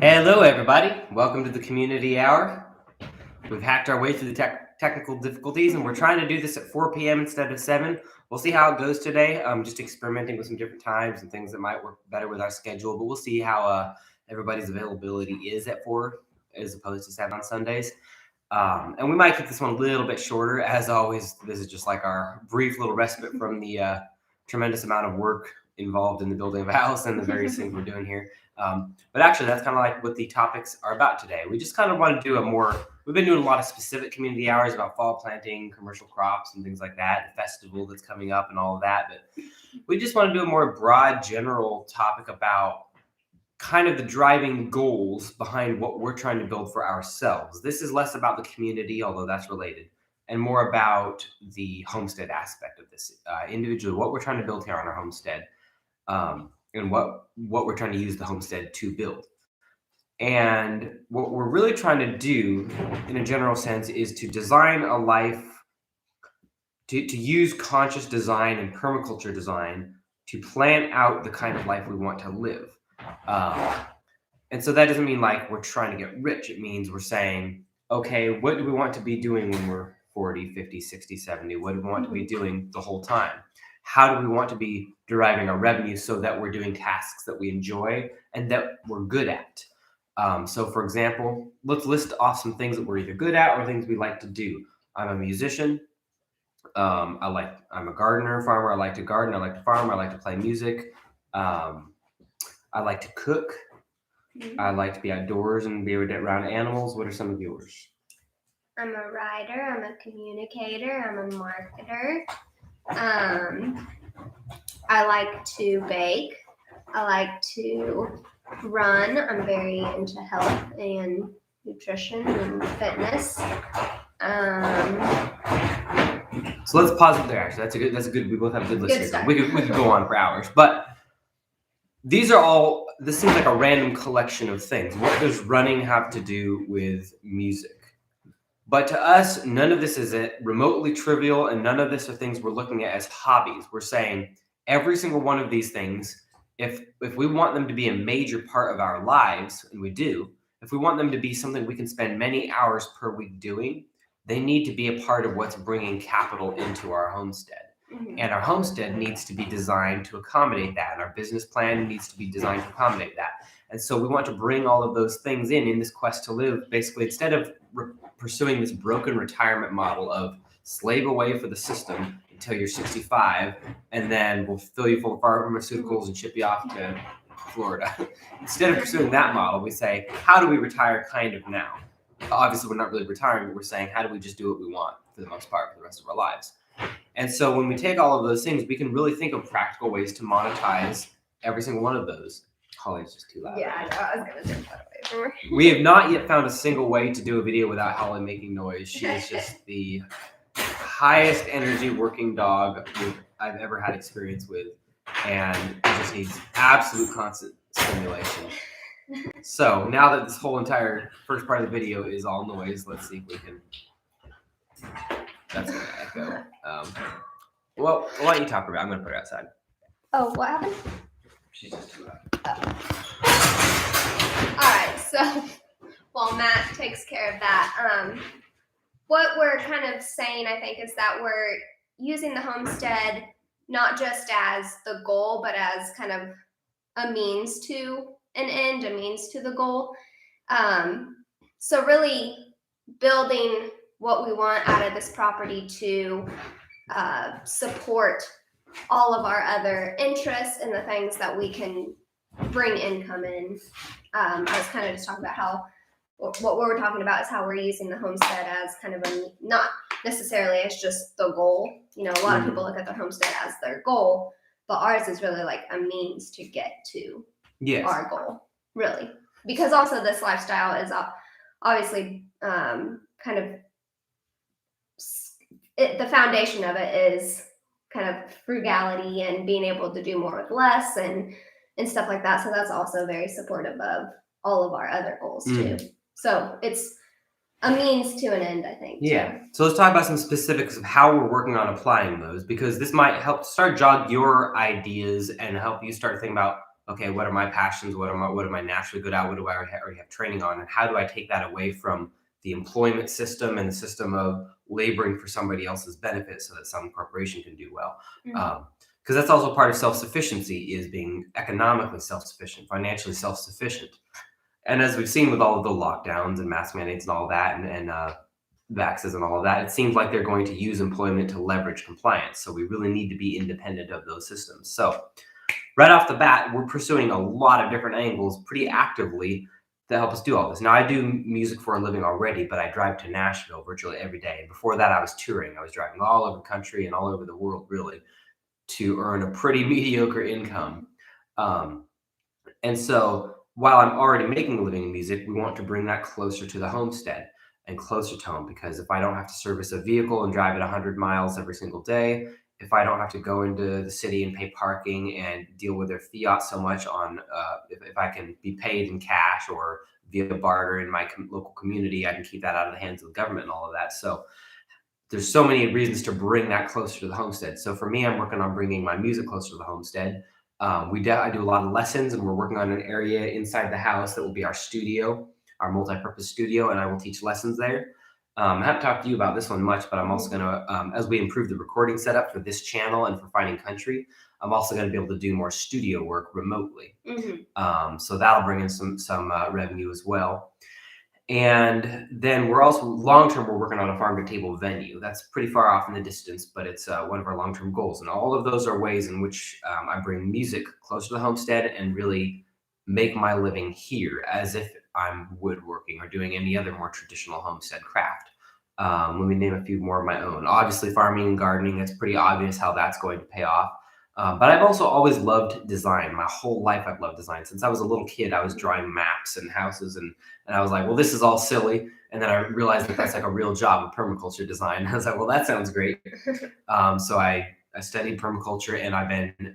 Hello, everybody. Welcome to the Community Hour. We've hacked our way through the technical difficulties, and we're trying to do this at 4 p.m. instead of 7. We'll see how it goes today. Just experimenting with some different times and things that might work better with our schedule, but we'll see how everybody's availability is at 4 as opposed to 7 on Sundays. And we might keep this one a little bit shorter. As always, this is just like our brief little respite from the tremendous amount of work involved in the building of a house and the various things we're doing here. But actually, that's kind of like what the topics are about today. We just kind of want to do we've been doing a lot of specific community hours about fall planting, commercial crops, and things like that, the festival that's coming up and all of that. But we just want to do a more broad, general topic about kind of the driving goals behind what we're trying to build for ourselves. This is less about the community, although that's related, and more about the homestead aspect of this individually, what we're trying to build here on our homestead. And what we're trying to use the homestead to build. And what we're really trying to do in a general sense is to design a life, to use conscious design and permaculture design to plan out the kind of life we want to live. And so that doesn't mean like we're trying to get rich. It means we're saying, okay, what do we want to be doing when we're 40, 50, 60, 70? What do we want to be doing the whole time? How do we want to be deriving our revenue so that we're doing tasks that we enjoy and that we're good at? So for example, let's list off some things that we're either good at or things we like to do. I'm a musician. I'm a gardener, farmer. I like to garden. I like to farm. I like to play music. I like to cook. I like to be outdoors and be around animals. What are some of yours? I'm a writer. I'm a communicator. I'm a marketer. I like to bake. I like to run. I'm very into health and nutrition and fitness. So let's pause it there. Actually, that's a good. We both have good listeners. Good we could go on for hours, but these are all. This seems like a random collection of things. What does running have to do with music? But to us, none of this is remotely trivial, and none of this are things we're looking at as hobbies. We're saying every single one of these things, if we want them to be a major part of our lives, and we do, if we want them to be something we can spend many hours per week doing, they need to be a part of what's bringing capital into our homestead. Mm-hmm. And our homestead needs to be designed to accommodate that, and our business plan needs to be designed to accommodate that. And so we want to bring all of those things in this quest to live, basically, instead of pursuing this broken retirement model of slave away for the system until you're 65, and then we'll fill you full of pharmaceuticals and ship you off to Florida. Instead of pursuing that model, we say, how do we retire kind of now? Obviously, we're not really retiring, but we're saying, how do we just do what we want for the most part for the rest of our lives? And so when we take all of those things, we can really think of practical ways to monetize every single one of those. Holly's just too loud. Yeah, I know. I was going to take that away from her. We have not yet found a single way to do a video without Holly making noise. She is just the highest energy working dog I've ever had experience with, and it just needs absolute constant stimulation. So now that this whole entire first part of the video is all noise, let's see if we can. That's going to echo. Well, I'll let you talk about it. I'm going to put her outside. Oh, what happened? She's just too loud. Oh. All right, so while Matt takes care of that, what we're kind of saying, I think, is that we're using the homestead not just as the goal, but as kind of a means to an end, a means to the goal. So really building what we want out of this property to support all of our other interests and the things that we can bring income in. I was kind of just talking about how what we're talking about is how we're using the homestead as kind of not necessarily as just the goal. You know, a lot of people look at the homestead as their goal, but ours is really like a means to get to our goal, really. Because also this lifestyle is obviously kind of the foundation of it is kind of frugality and being able to do more with less and stuff like that. So that's also very supportive of all of our other goals too. So it's a means to an end, I think. Yeah. So let's talk about some specifics of how we're working on applying those, because this might help start jog your ideas and help you start thinking about, okay, what are my passions? What am I naturally good at? What do I already have training on? And how do I take that away from the employment system and the system of laboring for somebody else's benefit so that some corporation can do well? Mhm. Because that's also part of self-sufficiency, is being economically self-sufficient, financially self-sufficient. And as we've seen with all of the lockdowns and mask mandates and all that, and vaxes and all of that, it seems like they're going to use employment to leverage compliance. So we really need to be independent of those systems. So right off the bat, we're pursuing a lot of different angles pretty actively to help us do all this. Now, I do music for a living already, but I drive to Nashville virtually every day. And before that, I was touring. I was driving all over the country and all over the world, really, to earn a pretty mediocre income. Um, and so while I'm already making a living in music, we want to bring that closer to the homestead and closer to home, because if I don't have to service a vehicle and drive it 100 miles every single day, if I don't have to go into the city and pay parking and deal with their fiat so much on, if I can be paid in cash or via barter in my local community, I can keep that out of the hands of the government and all of that. So there's so many reasons to bring that closer to the homestead. So for me, I'm working on bringing my music closer to the homestead. I do a lot of lessons, and we're working on an area inside the house that will be our studio, our multi-purpose studio, and I will teach lessons there. I haven't talked to you about this one much, but I'm also going to, as we improve the recording setup for this channel and for Finding Country, I'm also going to be able to do more studio work remotely. So that'll bring in some revenue as well. And then we're also long-term, we're working on a farm-to-table venue. That's pretty far off in the distance, but it's one of our long-term goals. And all of those are ways in which I bring music closer to the homestead and really make my living here as if I'm woodworking or doing any other more traditional homestead craft. Let me name a few more of my own. Obviously, farming and gardening, it's pretty obvious how that's going to pay off. But I've also always loved design. My whole life, I've loved design. Since I was a little kid, I was drawing maps and houses, and I was like, well, this is all silly. And then I realized that that's like a real job of permaculture design. I was like, well, that sounds great. So I studied permaculture, and I've been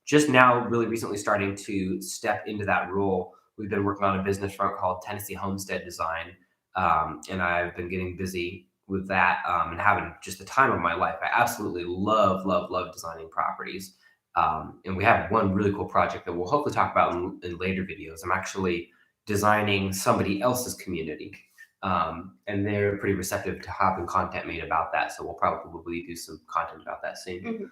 just now really recently starting to step into that role. We've been working on a business front called Tennessee Homestead Design. And I've been getting busy with that and having just the time of my life. I absolutely love designing properties. And we have one really cool project that we'll hopefully talk about in later videos. I'm actually designing somebody else's community. And they're pretty receptive to having content made about that. So we'll probably do some content about that soon.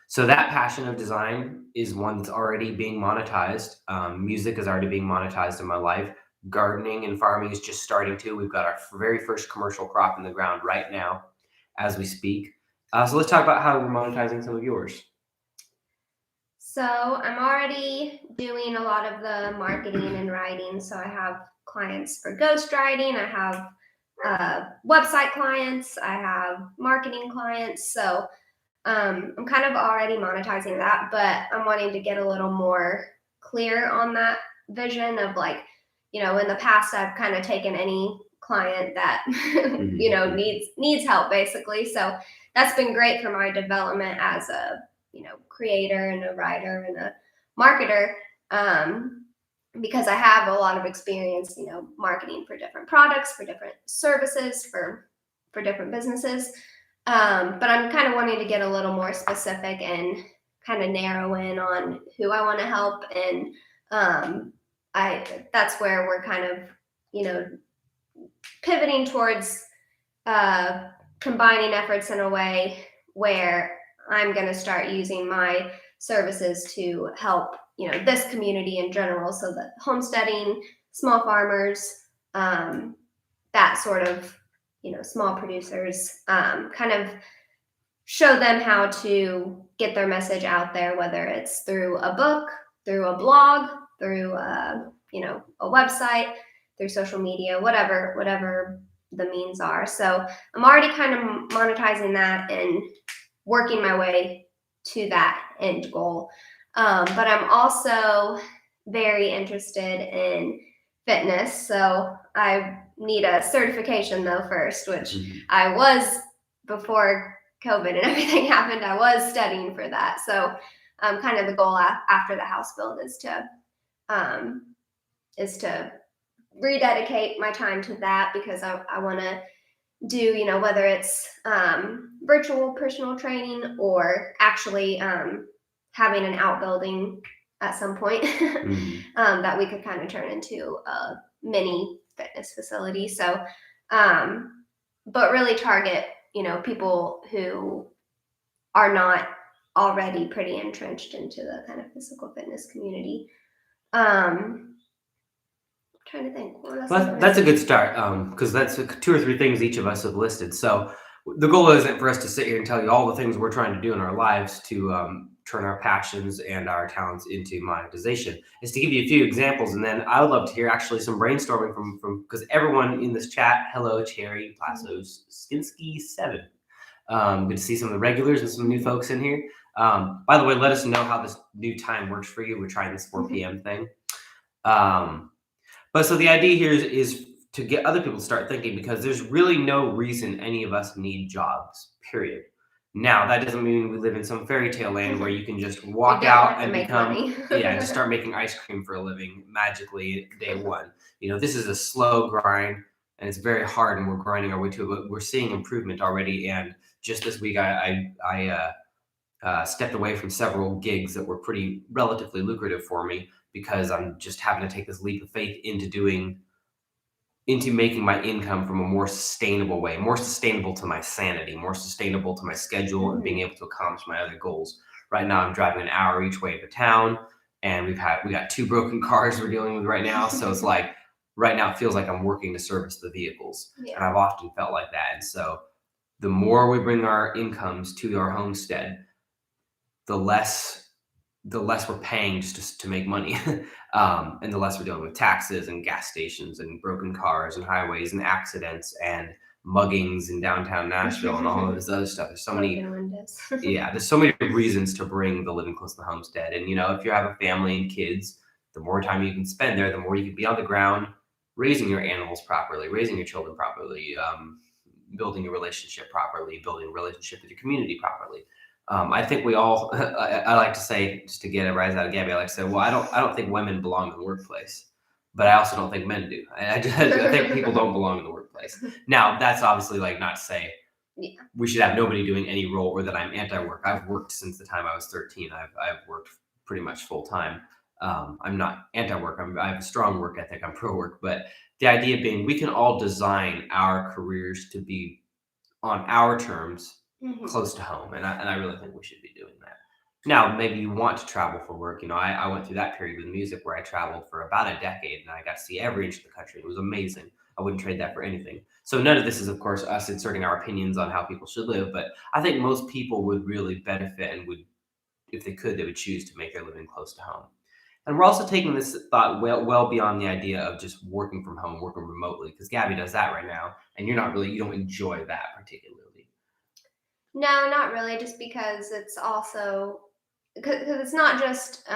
So that passion of design is one that's already being monetized. Music is already being monetized in my life. Gardening and farming is just starting to. We've got our very first commercial crop in the ground right now as we speak. So let's talk about how we're monetizing some of yours. So I'm already doing a lot of the marketing and writing. So I have clients for ghostwriting. I have website clients. I have marketing clients. So I'm kind of already monetizing that, but I'm wanting to get a little more clear on that vision of, like, in the past, I've kind of taken any client that, needs help, basically. So that's been great for my development as a, creator and a writer and a marketer, because I have a lot of experience, marketing for different products, for different services, for different businesses. But I'm kind of wanting to get a little more specific and kind of narrow in on who I want to help. And that's where we're kind of, pivoting towards combining efforts in a way where I'm going to start using my services to help, this community in general. So that homesteading, small farmers, that sort of, small producers, kind of show them how to get their message out there, whether it's through a book, through a blog, through a website, through social media, whatever the means are. So I'm already kind of monetizing that and working my way to that end goal. But I'm also very interested in fitness. So I need a certification though first, which I was, before COVID and everything happened, I was studying for that. So kind of the goal after the house build is to rededicate my time to that, because I want to do, whether it's virtual personal training or actually having an outbuilding at some point that we could kind of turn into a mini fitness facility. So, but really target, people who are not already pretty entrenched into the kind of physical fitness community. Trying to think. Well, that's a good start, because that's 2 or 3 things each of us have listed. So the goal isn't for us to sit here and tell you all the things we're trying to do in our lives to turn our passions and our talents into monetization. Is to give you a few examples, and then I would love to hear actually some brainstorming from because everyone in this chat. Hello, Cherry Plasos Skinsky 7. Good to see some of the regulars and some new folks in here. By the way, let us know how this new time works for you. We're trying this 4 p.m. thing. But so the idea here is to get other people to start thinking, because there's really no reason any of us need jobs, period. Now, that doesn't mean we live in some fairy tale land where you can just walk out and become, just start making ice cream for a living magically day one. This is a slow grind and it's very hard, and we're grinding our way to it, but we're seeing improvement already. And just this week, I stepped away from several gigs that were pretty relatively lucrative for me, because I'm just having to take this leap of faith into making my income from a more sustainable way, more sustainable to my sanity, more sustainable to my schedule, and being able to accomplish my other goals. Right now, I'm driving an hour each way to town, and we got 2 broken cars we're dealing with right now. So it's like, right now it feels like I'm working to service the vehicles, and I've often felt like that. And so the more we bring our incomes to our homestead, the less we're paying just to make money, and the less we're dealing with taxes and gas stations and broken cars and highways and accidents and muggings in downtown Nashville and all of this other stuff. There's so many, there's so many reasons to bring the living close to the homestead. And if you have a family and kids, the more time you can spend there, the more you can be on the ground, raising your animals properly, raising your children properly, building a relationship properly, building a relationship with your community properly. I think we all. I like to say, just to get a rise out of Gabby, I like to say, well, I don't think women belong in the workplace, but I also don't think men do. I think people don't belong in the workplace. Now, that's obviously not to say we should have nobody doing any role, or that I'm anti-work. I've worked since the time I was 13. I've worked pretty much full time. I'm not anti-work. I have a strong work ethic. I'm pro-work, but the idea being, we can all design our careers to be on our terms, close to home, and I really think we should be doing that. Now, maybe you want to travel for work. I went through that period with music where I traveled for about a decade, and I got to see every inch of the country. It was amazing. I wouldn't trade that for anything. So none of this is, of course, us inserting our opinions on how people should live, but I think most people would really benefit, and would, if they could, they would choose to make their living close to home. And we're also taking this thought well beyond the idea of just working from home, working remotely, because Gabby does that right now, and you don't enjoy that particularly. No, not really, just because it's also, because it's not just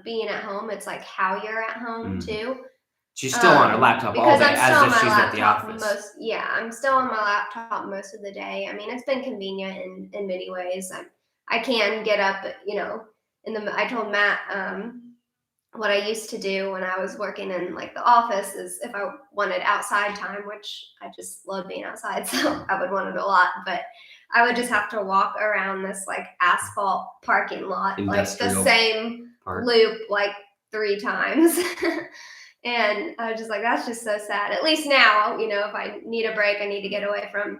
being at home, it's like how you're at home too. She's still on her laptop all day, as if she's at the office. I'm still on my laptop most of the day. I mean, it's been convenient in many ways. I can get up, I told Matt, what I used to do when I was working in the office is, if I wanted outside time, which I just love being outside, so I would want it a lot, but I would just have to walk around this asphalt parking lot, the same loop 3 times. And I was just that's just so sad. At least now, if I need a break, I need to get away from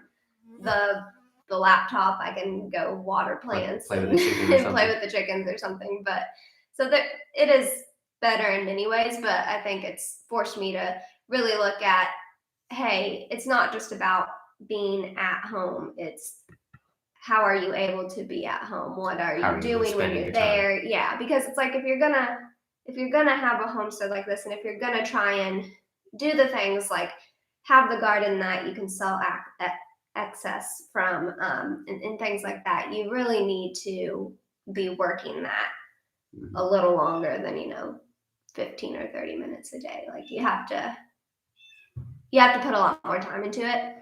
the laptop, I can go water plants, play with the chickens or something. But so that it is better in many ways, but I think it's forced me to really look at, hey, it's not just about being at home. It's how are you able to be at home? What are you doing when you're there? Yeah, because it's if you're gonna have a homestead like this, and if you're gonna try and do the things have the garden that you can sell excess from, and things like that, you really need to be working that a little longer than 15 or 30 minutes a day. You have to put a lot more time into it,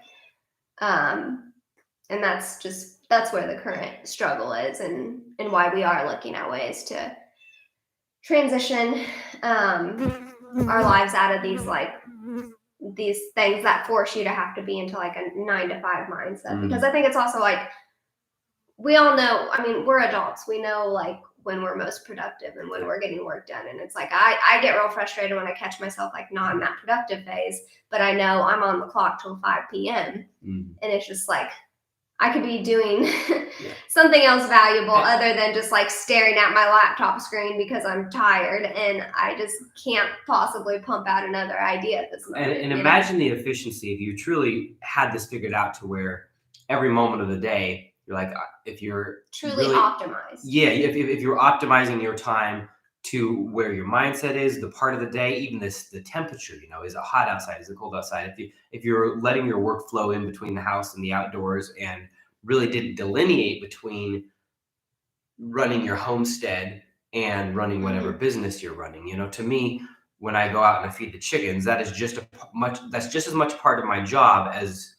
and that's where the current struggle is, and why we are looking at ways to transition our lives out of these things that force you to have to be into a 9-to-5 mindset. Because I think it's also we all know, I mean, we're adults, we know when we're most productive and when we're getting work done. And it's like I get real frustrated when I catch myself like not in that productive phase, but I know I'm on the clock till 5 p.m. And it's just like I could be doing something else valuable other than just like staring at my laptop screen because I'm tired and I just can't possibly pump out another idea at this moment. And imagine the efficiency if you truly had this figured out to where every moment of the day, you're like, if you're truly optimized. Yeah, if you're optimizing your time to where your mindset is, the part of the day, even the temperature, is it hot outside, is it cold outside? If you're letting your work flow in between the house and the outdoors and really didn't delineate between running your homestead and running whatever business you're running. To me, when I go out and I feed the chickens, that's just as much part of my job as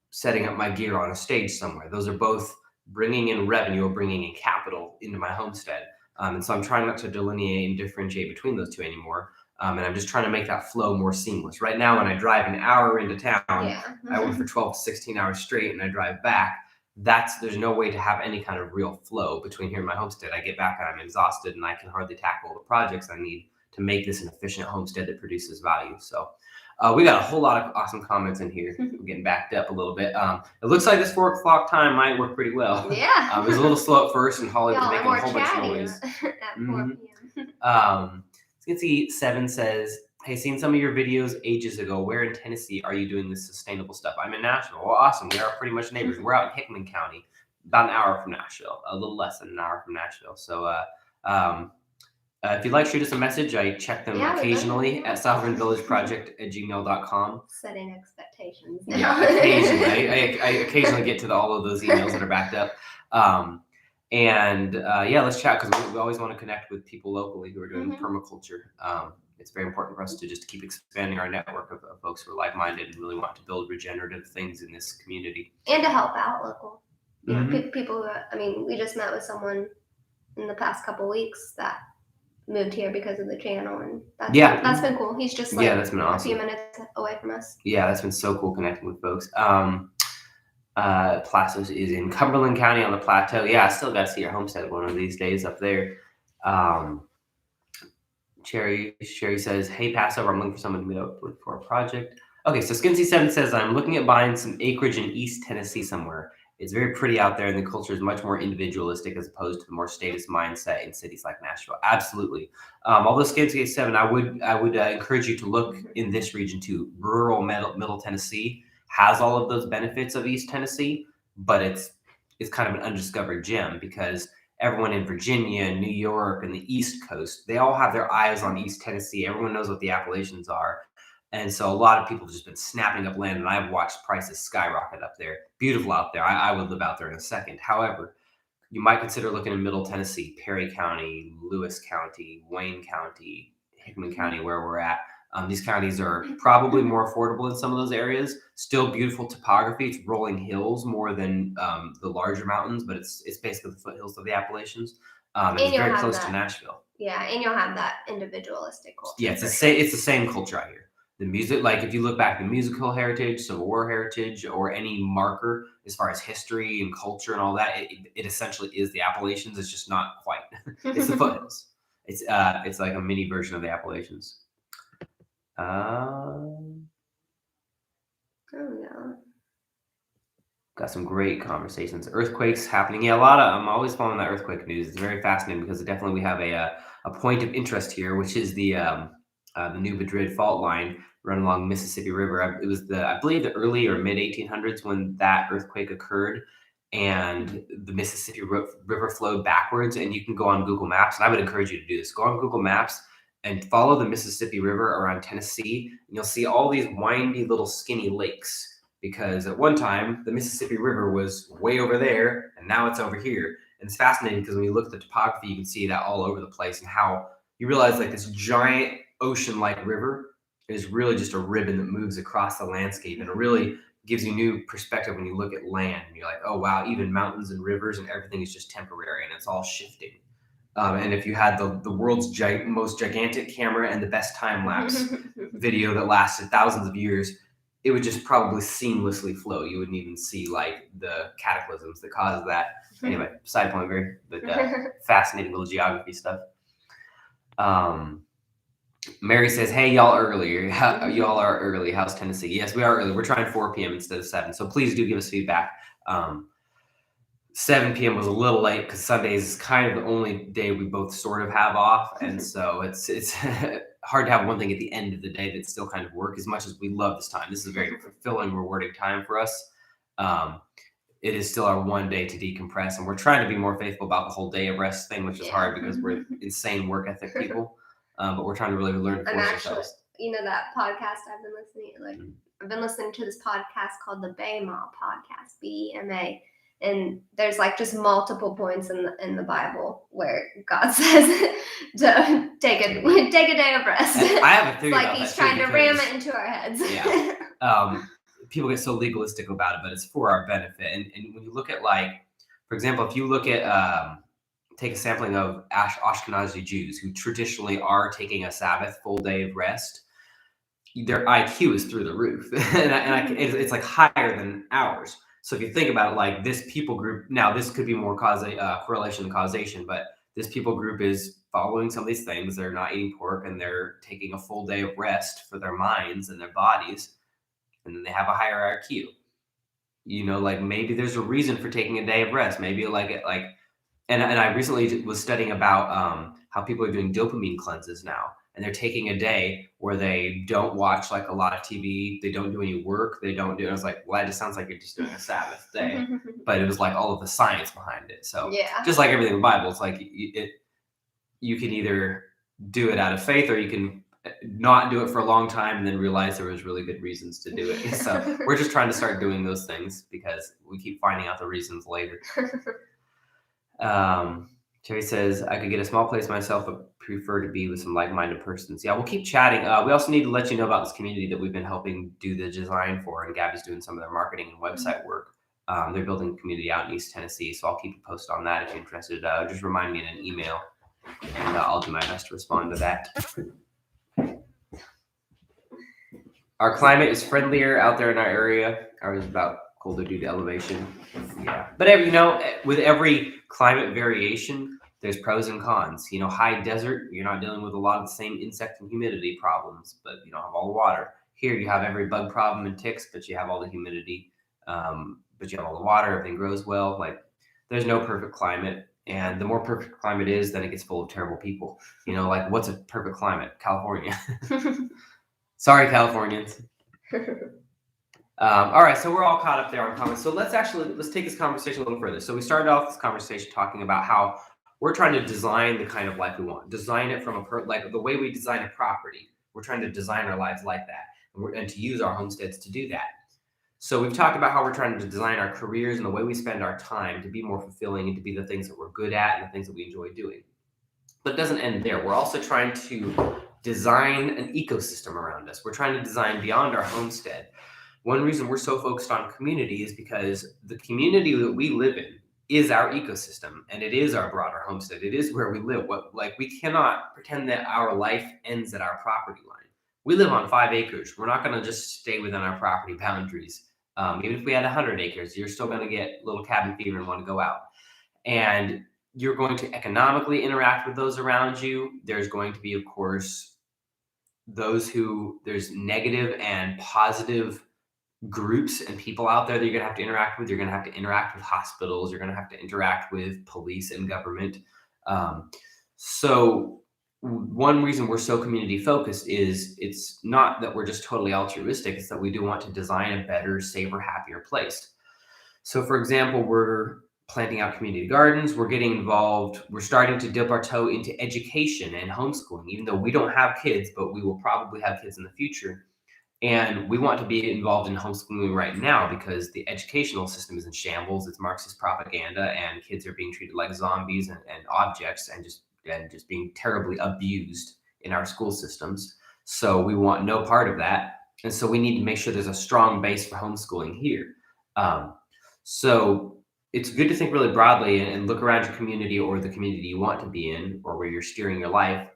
setting up my gear on a stage somewhere. Those are both bringing in revenue or bringing in capital into my homestead. And so I'm trying not to delineate and differentiate between those two anymore. And I'm just trying to make that flow more seamless. Right now, when I drive an hour into town, I work for 12 to 16 hours straight and I drive back. There's no way to have any kind of real flow between here and my homestead. I get back and I'm exhausted and I can hardly tackle the projects I need to make this an efficient homestead that produces value. So we got a whole lot of awesome comments in here. We're getting backed up a little bit. It looks like this 4 o'clock time might work pretty well. Yeah. It was a little slow at first and Holly was making a whole bunch of noise. At 4 p.m. You can see 7 says, hey, seen some of your videos ages ago. Where in Tennessee are you doing this sustainable stuff? I'm in Nashville. Well, awesome. We are pretty much neighbors. We're out in Hickman County, about an hour from Nashville, a little less than an hour from Nashville. So if you'd like, shoot us a message. I check them occasionally at sovereignvillageproject@gmail.com. Setting expectations. Yeah, occasionally. I occasionally get to all of those emails that are backed up. Let's chat because we always want to connect with people locally who are doing permaculture. It's very important for us to just keep expanding our network of folks who are like-minded and really want to build regenerative things in this community. And to help out local. People who, we just met with someone in the past couple weeks that moved here because of the channel, and that's been cool. He's just that's been awesome. A few minutes away from us. Yeah, that's been so cool connecting with folks. Platos is in Cumberland County on the Plateau. Yeah, I still got to see your homestead one of these days up there. Sherry says, hey, Passover, I'm looking for someone to meet up with for a project. Okay, so Skinsy7 says, I'm looking at buying some acreage in East Tennessee somewhere. It's very pretty out there, and the culture is much more individualistic as opposed to the more status mindset in cities like Nashville. Absolutely. Although Skinsy7, I would encourage you to look in this region too. Rural Middle Tennessee has all of those benefits of East Tennessee, but it's kind of an undiscovered gem because everyone in Virginia, New York, and the East Coast, they all have their eyes on East Tennessee. Everyone knows what the Appalachians are. And so a lot of people have just been snapping up land, and I've watched prices skyrocket up there. Beautiful out there. I would live out there in a second. However, you might consider looking in Middle Tennessee, Perry County, Lewis County, Wayne County, Hickman County, where we're at. These counties are probably more affordable in some of those areas. Still beautiful topography. It's rolling hills more than the larger mountains, but it's basically the foothills of the Appalachians. And it's very close to Nashville. Yeah, and you'll have that individualistic culture. Yeah, it's the same culture out here. The music, like if you look back, the musical heritage, Civil War heritage, or any marker as far as history and culture and all that, it essentially is the Appalachians. It's just not quite. It's the foothills. It's like a mini version of the Appalachians. Oh no. Got some great conversations. Earthquakes happening. Yeah, I'm always following that earthquake news. It's very fascinating because definitely we have a point of interest here, which is the New Madrid fault line run along Mississippi River. It was I believe the early or mid 1800s when that earthquake occurred, and the Mississippi River flowed backwards. And you can go on Google Maps, and I would encourage you to do this. Go on Google Maps and follow the Mississippi River around Tennessee, and you'll see all these windy little skinny lakes. Because at one time, the Mississippi River was way over there, and now it's over here. And it's fascinating because when you look at the topography, you can see that all over the place, and how you realize like this giant ocean-like river is really just a ribbon that moves across the landscape, and it really gives you new perspective when you look at land. And you're like, oh wow, even mountains and rivers and everything is just temporary, and it's all shifting. And if you had the world's most gigantic camera and the best time lapse video that lasted thousands of years, it would just probably seamlessly flow. You wouldn't even see like the cataclysms that cause that. Anyway, side point, very but fascinating little geography stuff. Mary says, "Hey, y'all early. Y'all are early. How's Tennessee?" Yes, we are early. We're trying 4 p.m. instead of 7. So please do give us feedback. 7 p.m. was a little late because Sundays is kind of the only day we both sort of have off, and so it's hard to have one thing at the end of the day that still kind of work. As much as we love this time, this is a very fulfilling, rewarding time for us. It is still our one day to decompress, and we're trying to be more faithful about the whole day of rest thing, which is hard because we're insane work ethic people. But we're trying to really learn to force ourselves. You know that podcast I've been listening I've been listening to this podcast called the BEMA podcast, BEMA, and there's like just multiple points in the Bible where God says to take a day of rest. And I have a theory like about he's that trying too, to ram it into our heads. Yeah. People get so legalistic about it, but it's for our benefit. And when you look at, like, for example, if you look at take a sampling of Ashkenazi Jews who traditionally are taking a Sabbath full day of rest, their IQ is through the roof, and it's like higher than ours. So if you think about it, like this people group, now this could be more correlation than causation, but this people group is following some of these things. They're not eating pork, and they're taking a full day of rest for their minds and their bodies, and then they have a higher IQ. You know, like maybe there's a reason for taking a day of rest. Maybe and I recently was studying about how people are doing dopamine cleanses now, and they're taking a day where they don't watch like a lot of TV, they don't do any work, they don't do. And I was like, well, that just sounds like you're just doing a Sabbath day, but it was like all of the science behind it. So just like everything in the Bible, it's like you can either do it out of faith, or you can not do it for a long time and then realize there was really good reasons to do it. So we're just trying to start doing those things because we keep finding out the reasons later. Terry says, I could get a small place myself, but prefer to be with some like-minded persons. Yeah, we'll keep chatting. We also need to let you know about this community that we've been helping do the design for, and Gabby's doing some of their marketing and website work. They're building a community out in East Tennessee, so I'll keep you posted on that if you're interested. Just remind me in an email, and I'll do my best to respond to that. Our climate is friendlier out there in our area. Ours is about colder due to elevation. Yeah, but with every climate variation, there's pros and cons. High desert, you're not dealing with a lot of the same insect and humidity problems, but you don't have all the water. Here, you have every bug problem and ticks, but you have all the humidity. But you have all the water. Everything grows well. Like, there's no perfect climate, and the more perfect climate is, then it gets full of terrible people. Like, what's a perfect climate? California. Sorry, Californians. All right, so we're all caught up there on comments. So let's take this conversation a little further. So we started off this conversation talking about how we're trying to design the kind of life we want. Design it from like the way we design a property. We're trying to design our lives like that, and to use our homesteads to do that. So we've talked about how we're trying to design our careers and the way we spend our time to be more fulfilling and to be the things that we're good at and the things that we enjoy doing. But it doesn't end there. We're also trying to design an ecosystem around us. We're trying to design beyond our homestead. One reason we're so focused on community is because the community that we live in is our ecosystem, and it is our broader homestead. It is where we live. We cannot pretend that our life ends at our property line. We live on 5 acres. We're not going to just stay within our property boundaries. Even if we had 100 acres, you're still going to get little cabin fever and want to go out. And you're going to economically interact with those around you. There's going to be, of course, there's negative and positive groups and people out there that you're going to have to interact with. You're going to have to interact with hospitals. You're going to have to interact with police and government. So one reason we're so community focused is it's not that we're just totally altruistic. It's that we do want to design a better, safer, happier place. So for example, we're planting out community gardens. We're getting involved. We're starting to dip our toe into education and homeschooling, even though we don't have kids, but we will probably have kids in the future. And we want to be involved in homeschooling right now because the educational system is in shambles. It's Marxist propaganda, and kids are being treated like zombies and objects and just being terribly abused in our school systems. So we want no part of that. And so we need to make sure there's a strong base for homeschooling here. So it's good to think really broadly and look around your community or the community you want to be in or where you're steering your life.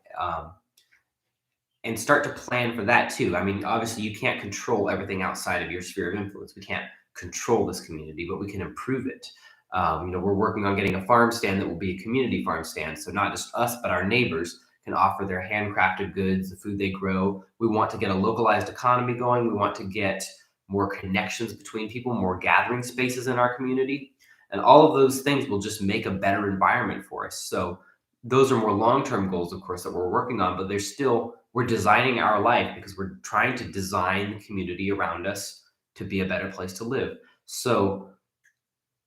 and start to plan for that too. I mean, obviously, you can't control everything outside of your sphere of influence. We can't control this community, but we can improve it. We're working on getting a farm stand that will be a community farm stand. So not just us, but our neighbors can offer their handcrafted goods, the food they grow. We want to get a localized economy going. We want to get more connections between people, more gathering spaces in our community. And all of those things will just make a better environment for us. So those are more long-term goals, of course, that we're working on, but we're designing our life because we're trying to design the community around us to be a better place to live. So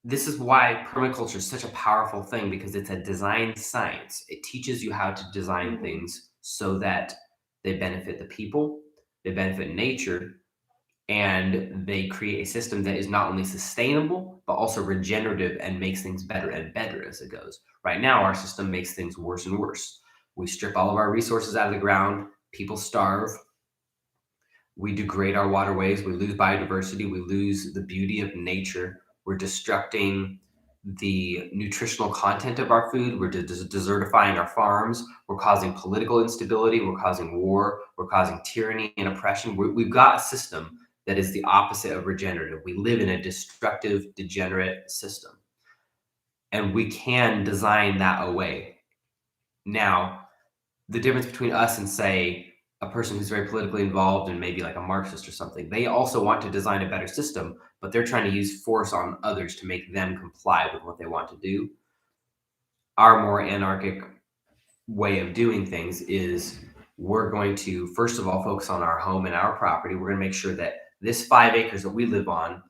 this is why permaculture is such a powerful thing, because it's a design science. It teaches you how to design things so that they benefit the people, they benefit nature, and they create a system that is not only sustainable but also regenerative and makes things better and better as it goes. Right now, our system makes things worse and worse. We strip all of our resources out of the ground, people starve, we degrade our waterways, we lose biodiversity, we lose the beauty of nature, we're destructing the nutritional content of our food, we're desertifying our farms, we're causing political instability, we're causing war, we're causing tyranny and oppression. We've got a system that is the opposite of regenerative. We live in a destructive, degenerate system, and we can design that away. Now, the difference between us and, say, a person who's very politically involved and maybe like a Marxist or something, they also want to design a better system, but they're trying to use force on others to make them comply with what they want to do. Our more anarchic way of doing things is we're going to, first of all, focus on our home and our property. We're going to make sure that this 5 acres that we live on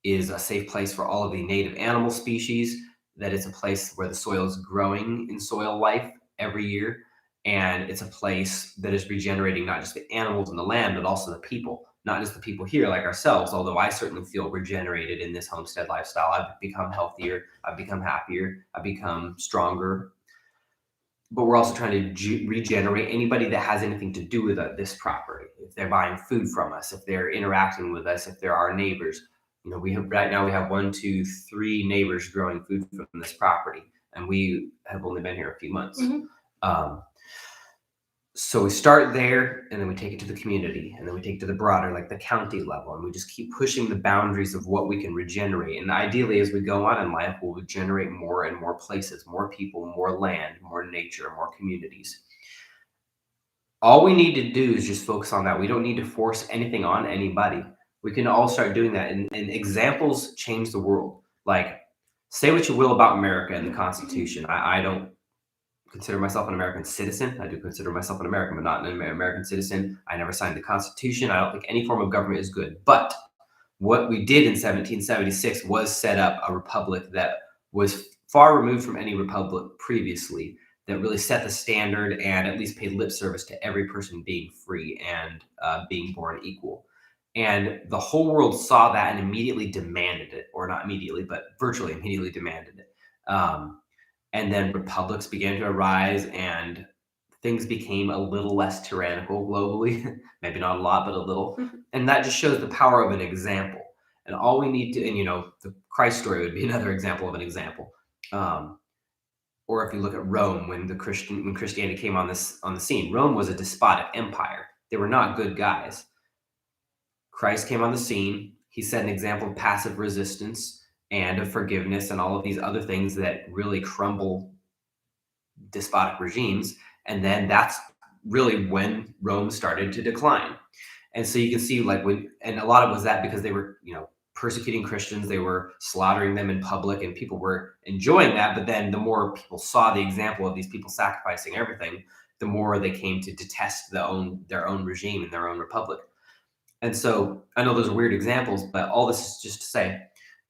is a safe place for all of the native animal species, that it's a place where the soil is growing in soil life every year, and it's a place that is regenerating not just the animals and the land, but also the people, not just the people here like ourselves, although I certainly feel regenerated in this homestead lifestyle. I've become healthier, I've become happier, I've become stronger. But we're also trying to regenerate anybody that has anything to do with this property. If they're buying food from us, if they're interacting with us, if they're our neighbors. We have right now 1, 2, 3 neighbors growing food from this property, and we have only been here a few months. So we start there, and then we take it to the community, and then we take it to the broader, like the county level, and we just keep pushing the boundaries of what we can regenerate. And ideally, as we go on in life, we'll regenerate more and more places, more people, more land, more nature, more communities. All we need to do is just focus on that. We don't need to force anything on anybody. We can all start doing that, and examples change the world. Like, say what you will about America and the Constitution. I don't consider myself an American citizen. I do consider myself an American, but not an American citizen. I never signed the Constitution. I don't think any form of government is good. But what we did in 1776 was set up a republic that was far removed from any republic previously, that really set the standard and at least paid lip service to every person being free and being born equal. And the whole world saw that and immediately demanded it, or not immediately, but virtually immediately demanded it. And then republics began to arise, and things became a little less tyrannical globally. Maybe not a lot, but a little. And that just shows the power of an example. And all we need to, and the Christ story would be another example of an example. Or if you look at Rome, when Christianity came on the scene, Rome was a despotic empire. They were not good guys. Christ came on the scene. He set an example of passive resistance and of forgiveness and all of these other things that really crumble despotic regimes. And then that's really when Rome started to decline. And so you can see, and a lot of it was that because they were, persecuting Christians, they were slaughtering them in public, and people were enjoying that. But then the more people saw the example of these people sacrificing everything, the more they came to detest their own regime and their own republic. And so I know those are weird examples, but all this is just to say,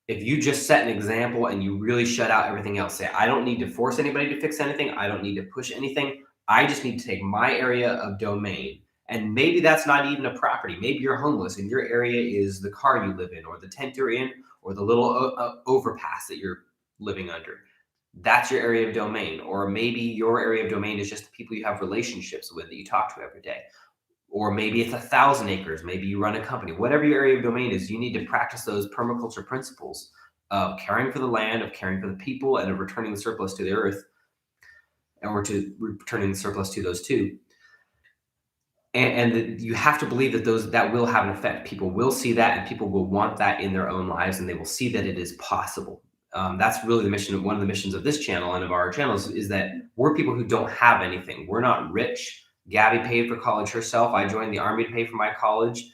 if you just set an example and you really shut out everything else, say, I don't need to force anybody to fix anything. I don't need to push anything. I just need to take my area of domain. And maybe that's not even a property. Maybe you're homeless and your area is the car you live in, or the tent you're in, or the little overpass that you're living under. That's your area of domain. Or maybe your area of domain is just the people you have relationships with that you talk to every day. Or maybe it's 1,000 acres. Maybe you run a company. Whatever your area of domain is, you need to practice those permaculture principles of caring for the land, of caring for the people, and of returning the surplus to the earth, and we're to returning the surplus to those two. and you have to believe that that will have an effect. People will see that, and people will want that in their own lives, and they will see that it is possible. That's really the mission. One of the missions of this channel and of our channels is that we're people who don't have anything. We're not rich. Gabby paid for college herself. I joined the Army to pay for my college.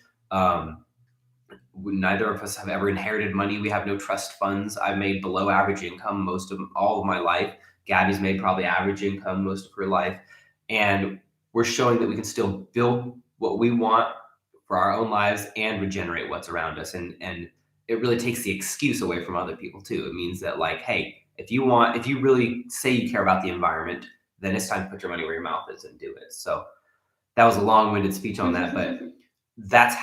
Neither of us have ever inherited money. We have no trust funds. I've made below average income all of my life. Gabby's made probably average income most of her life. And we're showing that we can still build what we want for our own lives and regenerate what's around us. And it really takes the excuse away from other people too. It means that, like, hey, if you really say you care about the environment, then it's time to put your money where your mouth is and do it. So that was a long-winded speech on that, but that's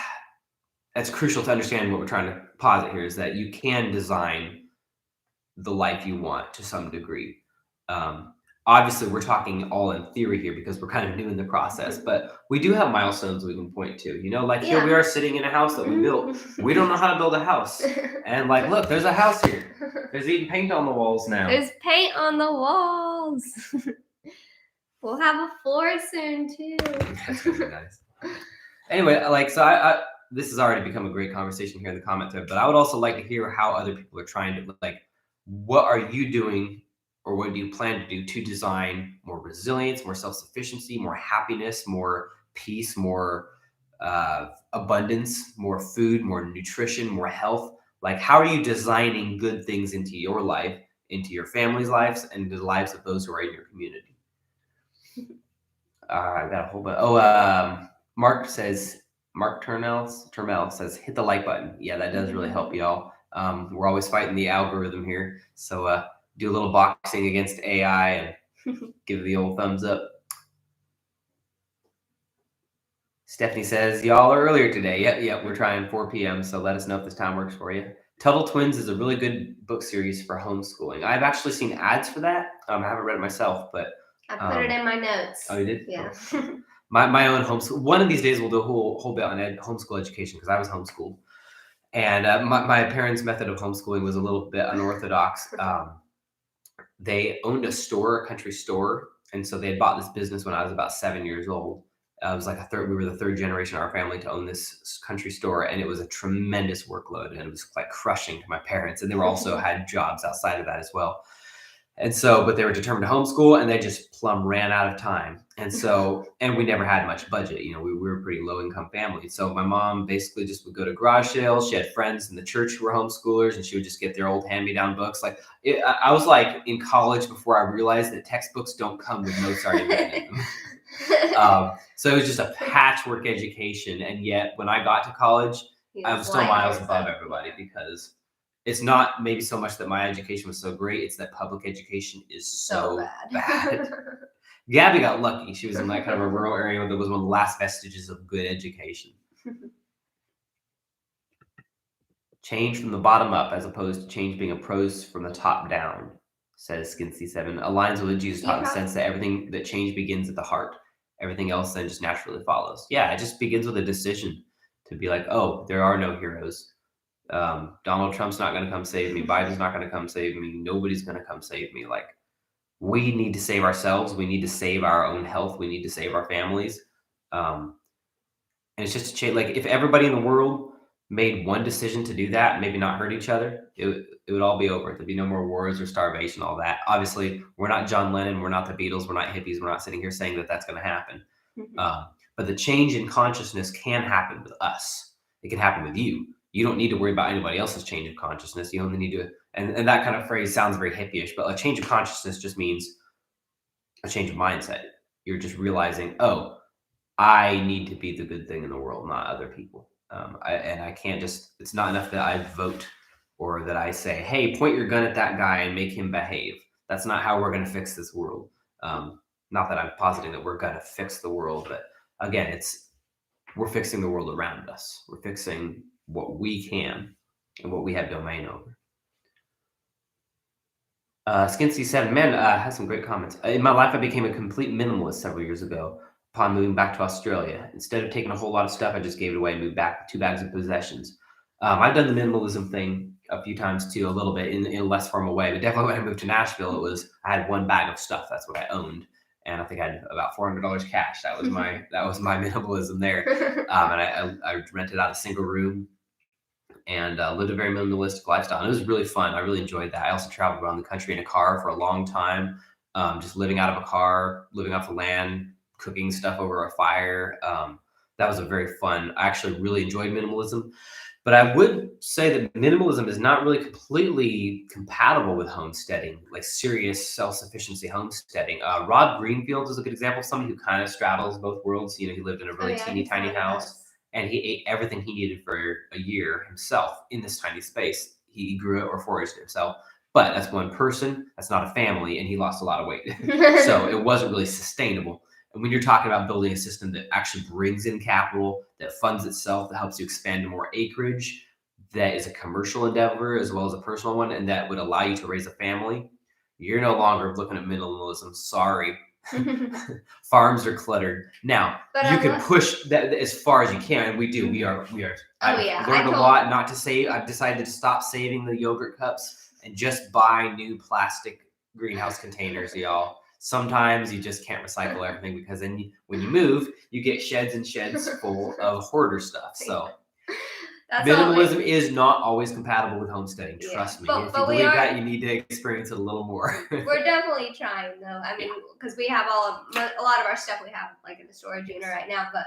crucial to understand. What we're trying to posit here is that you can design the life you want to some degree. Obviously, we're talking all in theory here because we're kind of new in the process, but we do have milestones we can point to. Here we are sitting in a house that we built. We don't know how to build a house. And like, look, there's a house here. There's even paint on the walls now. There's paint on the walls. We'll have a floor soon too. That's really nice. Anyway, I this has already become a great conversation here in the comment thread, but I would also like to hear how other people are trying to, like, what are you doing or what do you plan to do to design more resilience, more self-sufficiency, more happiness, more peace, more abundance, more food, more nutrition, more health? Like, how are you designing good things into your life, into your family's lives, and the lives of those who are in your community? I got a whole bunch. Mark Turmel says, hit the like button. Yeah, that does really help y'all. We're always fighting the algorithm here. So do a little boxing against AI and give the old thumbs up. Stephanie says, y'all are earlier today. Yep, we're trying 4 p.m. So let us know if this time works for you. Tuttle Twins is a really good book series for homeschooling. I've actually seen ads for that. I haven't read it myself, but I put it in my notes. Oh, you did? Yeah. Oh. My own homeschool. One of these days we'll do a whole bit on homeschool education because I was homeschooled. And my parents' method of homeschooling was a little bit unorthodox. They owned a country store. And so they had bought this business when I was about 7 years old. It was like we were the third generation of our family to own this country store. And it was a tremendous workload. And it was like crushing to my parents. And they were also had jobs outside of that as well. And so, but they were determined to homeschool, and they just plumb ran out of time. And so, and we never had much budget. We were a pretty low income family. So my mom basically just would go to garage sales. She had friends in the church who were homeschoolers, and she would just get their old hand-me-down books. I was like in college before I realized that textbooks don't come with notes already written in them. So it was just a patchwork education. And yet when I got to college, I was still miles above everybody because it's not maybe so much that my education was so great. It's that public education is so bad. Gabby got lucky. She was in like kind of a rural area that was one of the last vestiges of good education. Change from the bottom up as opposed to change being approached from the top down, says Skin-C7. Aligns with what Jesus taught in the sense that everything that change begins at the heart. Everything else then just naturally follows. Yeah, it just begins with a decision to be like, oh, there are no heroes. Donald Trump's not going to come save me. Biden's not going to come save me. Nobody's going to come save me. Like, we need to save ourselves. We need to save our own health. We need to save our families. And it's just a change. Like, if everybody in the world made one decision to do that, maybe not hurt each other, it would all be over. There'd be no more wars or starvation, all that. Obviously, we're not John Lennon. We're not the Beatles. We're not hippies. We're not sitting here saying that that's going to happen. But the change in consciousness can happen with us. It can happen with you. You don't need to worry about anybody else's change of consciousness. You only need to, and that kind of phrase sounds very hippie-ish, but a change of consciousness just means a change of mindset. You're just realizing, oh, I need to be the good thing in the world, not other people. I can't just, it's not enough that I vote or that I say, hey, point your gun at that guy and make him behave. That's not how we're going to fix this world. Not that I'm positing that we're going to fix the world, but again, we're fixing the world around us. We're fixing what we can and what we have domain over. Skin-C7 man has some great comments. In my life, I became a complete minimalist several years ago upon moving back to Australia. Instead of taking a whole lot of stuff, I just gave it away and moved back with 2 bags of possessions. I've done the minimalism thing a few times too, a little bit in a less formal way, but definitely when I moved to Nashville, I had 1 bag of stuff. That's what I owned. and I think I had about $400 cash. That was my minimalism there. And I rented out a single room and lived a very minimalistic lifestyle. And it was really fun. I really enjoyed that. I also traveled around the country in a car for a long time, just living out of a car, living off the land, cooking stuff over a fire. That was a very fun. I actually really enjoyed minimalism. But I would say that minimalism is not really completely compatible with homesteading, like serious self-sufficiency homesteading. Rod Greenfield is a good example of somebody who kind of straddles both worlds. He lived in a really teeny tiny house, and he ate everything he needed for a year himself in this tiny space. He grew it or foraged it himself. But that's one person, that's not a family, and he lost a lot of weight. So it wasn't really sustainable. And when you're talking about building a system that actually brings in capital, that funds itself, that helps you expand to more acreage, that is a commercial endeavor as well as a personal one, and that would allow you to raise a family, you're no longer looking at minimalism. Sorry. Farms are cluttered. Now, but you can push that as far as you can, and we do. We are. I've learned a lot not to save. I've decided to stop saving the yogurt cups and just buy new plastic greenhouse containers, y'all. Sometimes you just can't recycle everything because then when you move, you get sheds and sheds full of hoarder stuff. So minimalism is not always compatible with homesteading. Trust me. If you believe that, you need to experience it a little more. We're definitely trying, though. I mean, because we have a lot of our stuff we have like in the storage unit right now. But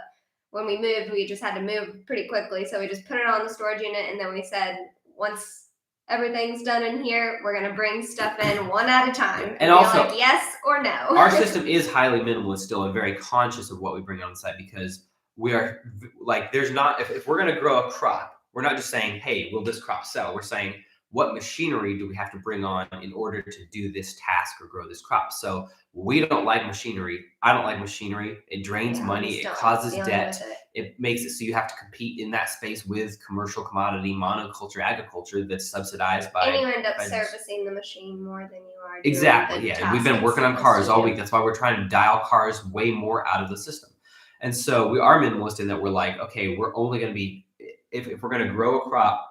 when we moved, we just had to move pretty quickly, so we just put it on the storage unit, and then we said once everything's done in here, we're going to bring stuff in one at a time. And also, like, yes or no. Our system is highly minimalist still and very conscious of what we bring on the site, because we are like, there's not, if we're going to grow a crop, we're not just saying, hey, will this crop sell? We're saying, what machinery do we have to bring on in order to do this task or grow this crop? So we don't like machinery. I don't like machinery. It drains money. It causes debt. It makes it so you have to compete in that space with commercial commodity monoculture agriculture that's subsidized by. And you end up servicing the machine more than you are. Exactly. Yeah. We've been working on cars all week. That's why we're trying to dial cars way more out of the system. And so we are minimalist in that we're like, okay, we're only going to be, if we're going to grow a crop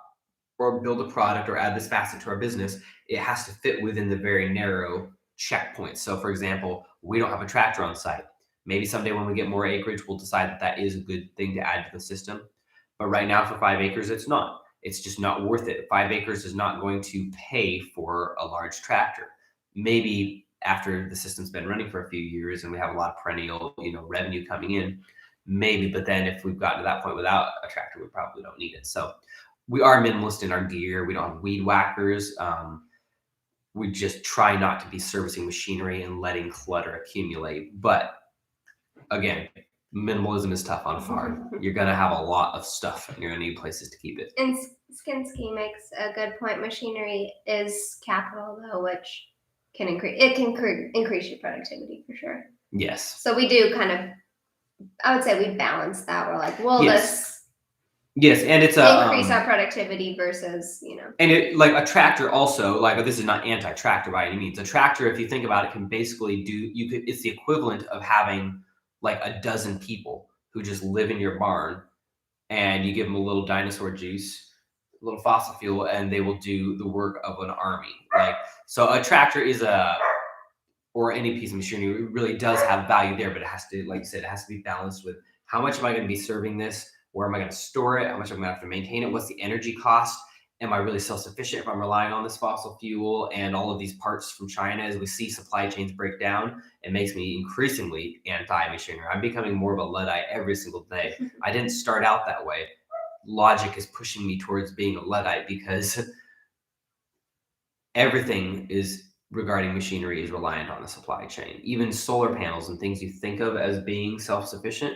or build a product or add this facet to our business, it has to fit within the very narrow checkpoints. So for example, we don't have a tractor on site. Maybe someday when we get more acreage, we'll decide that that is a good thing to add to the system. But right now for 5 acres, it's not. It's just not worth it. 5 acres is not going to pay for a large tractor. Maybe after the system's been running for a few years and we have a lot of perennial, revenue coming in, maybe. But then if we've gotten to that point without a tractor, we probably don't need it. So we are minimalist in our gear. We don't have weed whackers. We just try not to be servicing machinery and letting clutter accumulate. But again, minimalism is tough on a farm. You're going to have a lot of stuff and you're going to need places to keep it. And Skinsky makes a good point. Machinery is capital, though, which can increase your productivity for sure. Yes. So we do kind of, I would say we balance that. We're like, well, Yes, and it's increase our productivity versus, And it, like a tractor also, like this is not anti-tractor by any means. A tractor, if you think about it, can basically it's the equivalent of having like a dozen people who just live in your barn and you give them a little dinosaur juice, a little fossil fuel, and they will do the work of an army. So a tractor or any piece of machinery really does have value there, but it has to, like you said, it has to be balanced with how much am I going to be serving this? Where am I going to store it? How much am I going to have to maintain it? What's the energy cost? Am I really self-sufficient if I'm relying on this fossil fuel and all of these parts from China? As we see supply chains break down, it makes me increasingly anti-machinery. I'm becoming more of a Luddite every single day. I didn't start out that way. Logic is pushing me towards being a Luddite because everything is regarding machinery is reliant on the supply chain. Even solar panels and things you think of as being self-sufficient.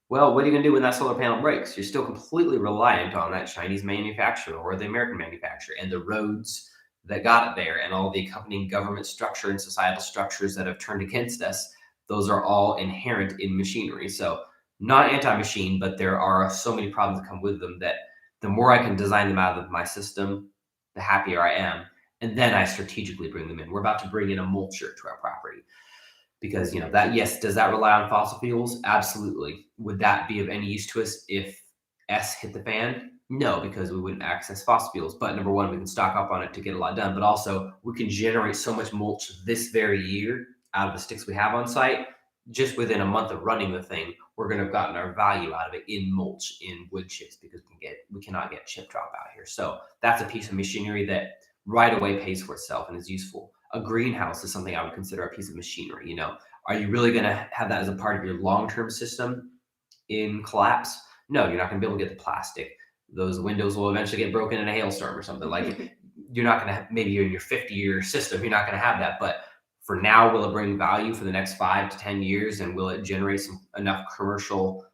Well, what are you going to do when that solar panel breaks? You're still completely reliant on that Chinese manufacturer or the American manufacturer and the roads that got it there and all the accompanying government structure and societal structures that have turned against us. Those are all inherent in machinery. So not anti-machine, but there are so many problems that come with them that the more I can design them out of my system, the happier I am. And then I strategically bring them in. We're about to bring in a mulcher to our property. Because, does that rely on fossil fuels? Absolutely. Would that be of any use to us if S hit the fan? No, because we wouldn't access fossil fuels. But number one, we can stock up on it to get a lot done. But also, we can generate so much mulch this very year out of the sticks we have on site, just within a month of running the thing, we're going to have gotten our value out of it in mulch, in wood chips, because we cannot get chip drop out here. So that's a piece of machinery that right away pays for itself and is useful. A greenhouse is something I would consider a piece of machinery. You know, are you really going to have that as a part of your long-term system in collapse? No, you're not going to be able to get the plastic. Those windows will eventually get broken in a hailstorm or something. Like, you're not going to, maybe you're in your 50-year system, you're not going to have that. But for now, will it bring value for the next 5 to 10 years? And will it generate enough commercial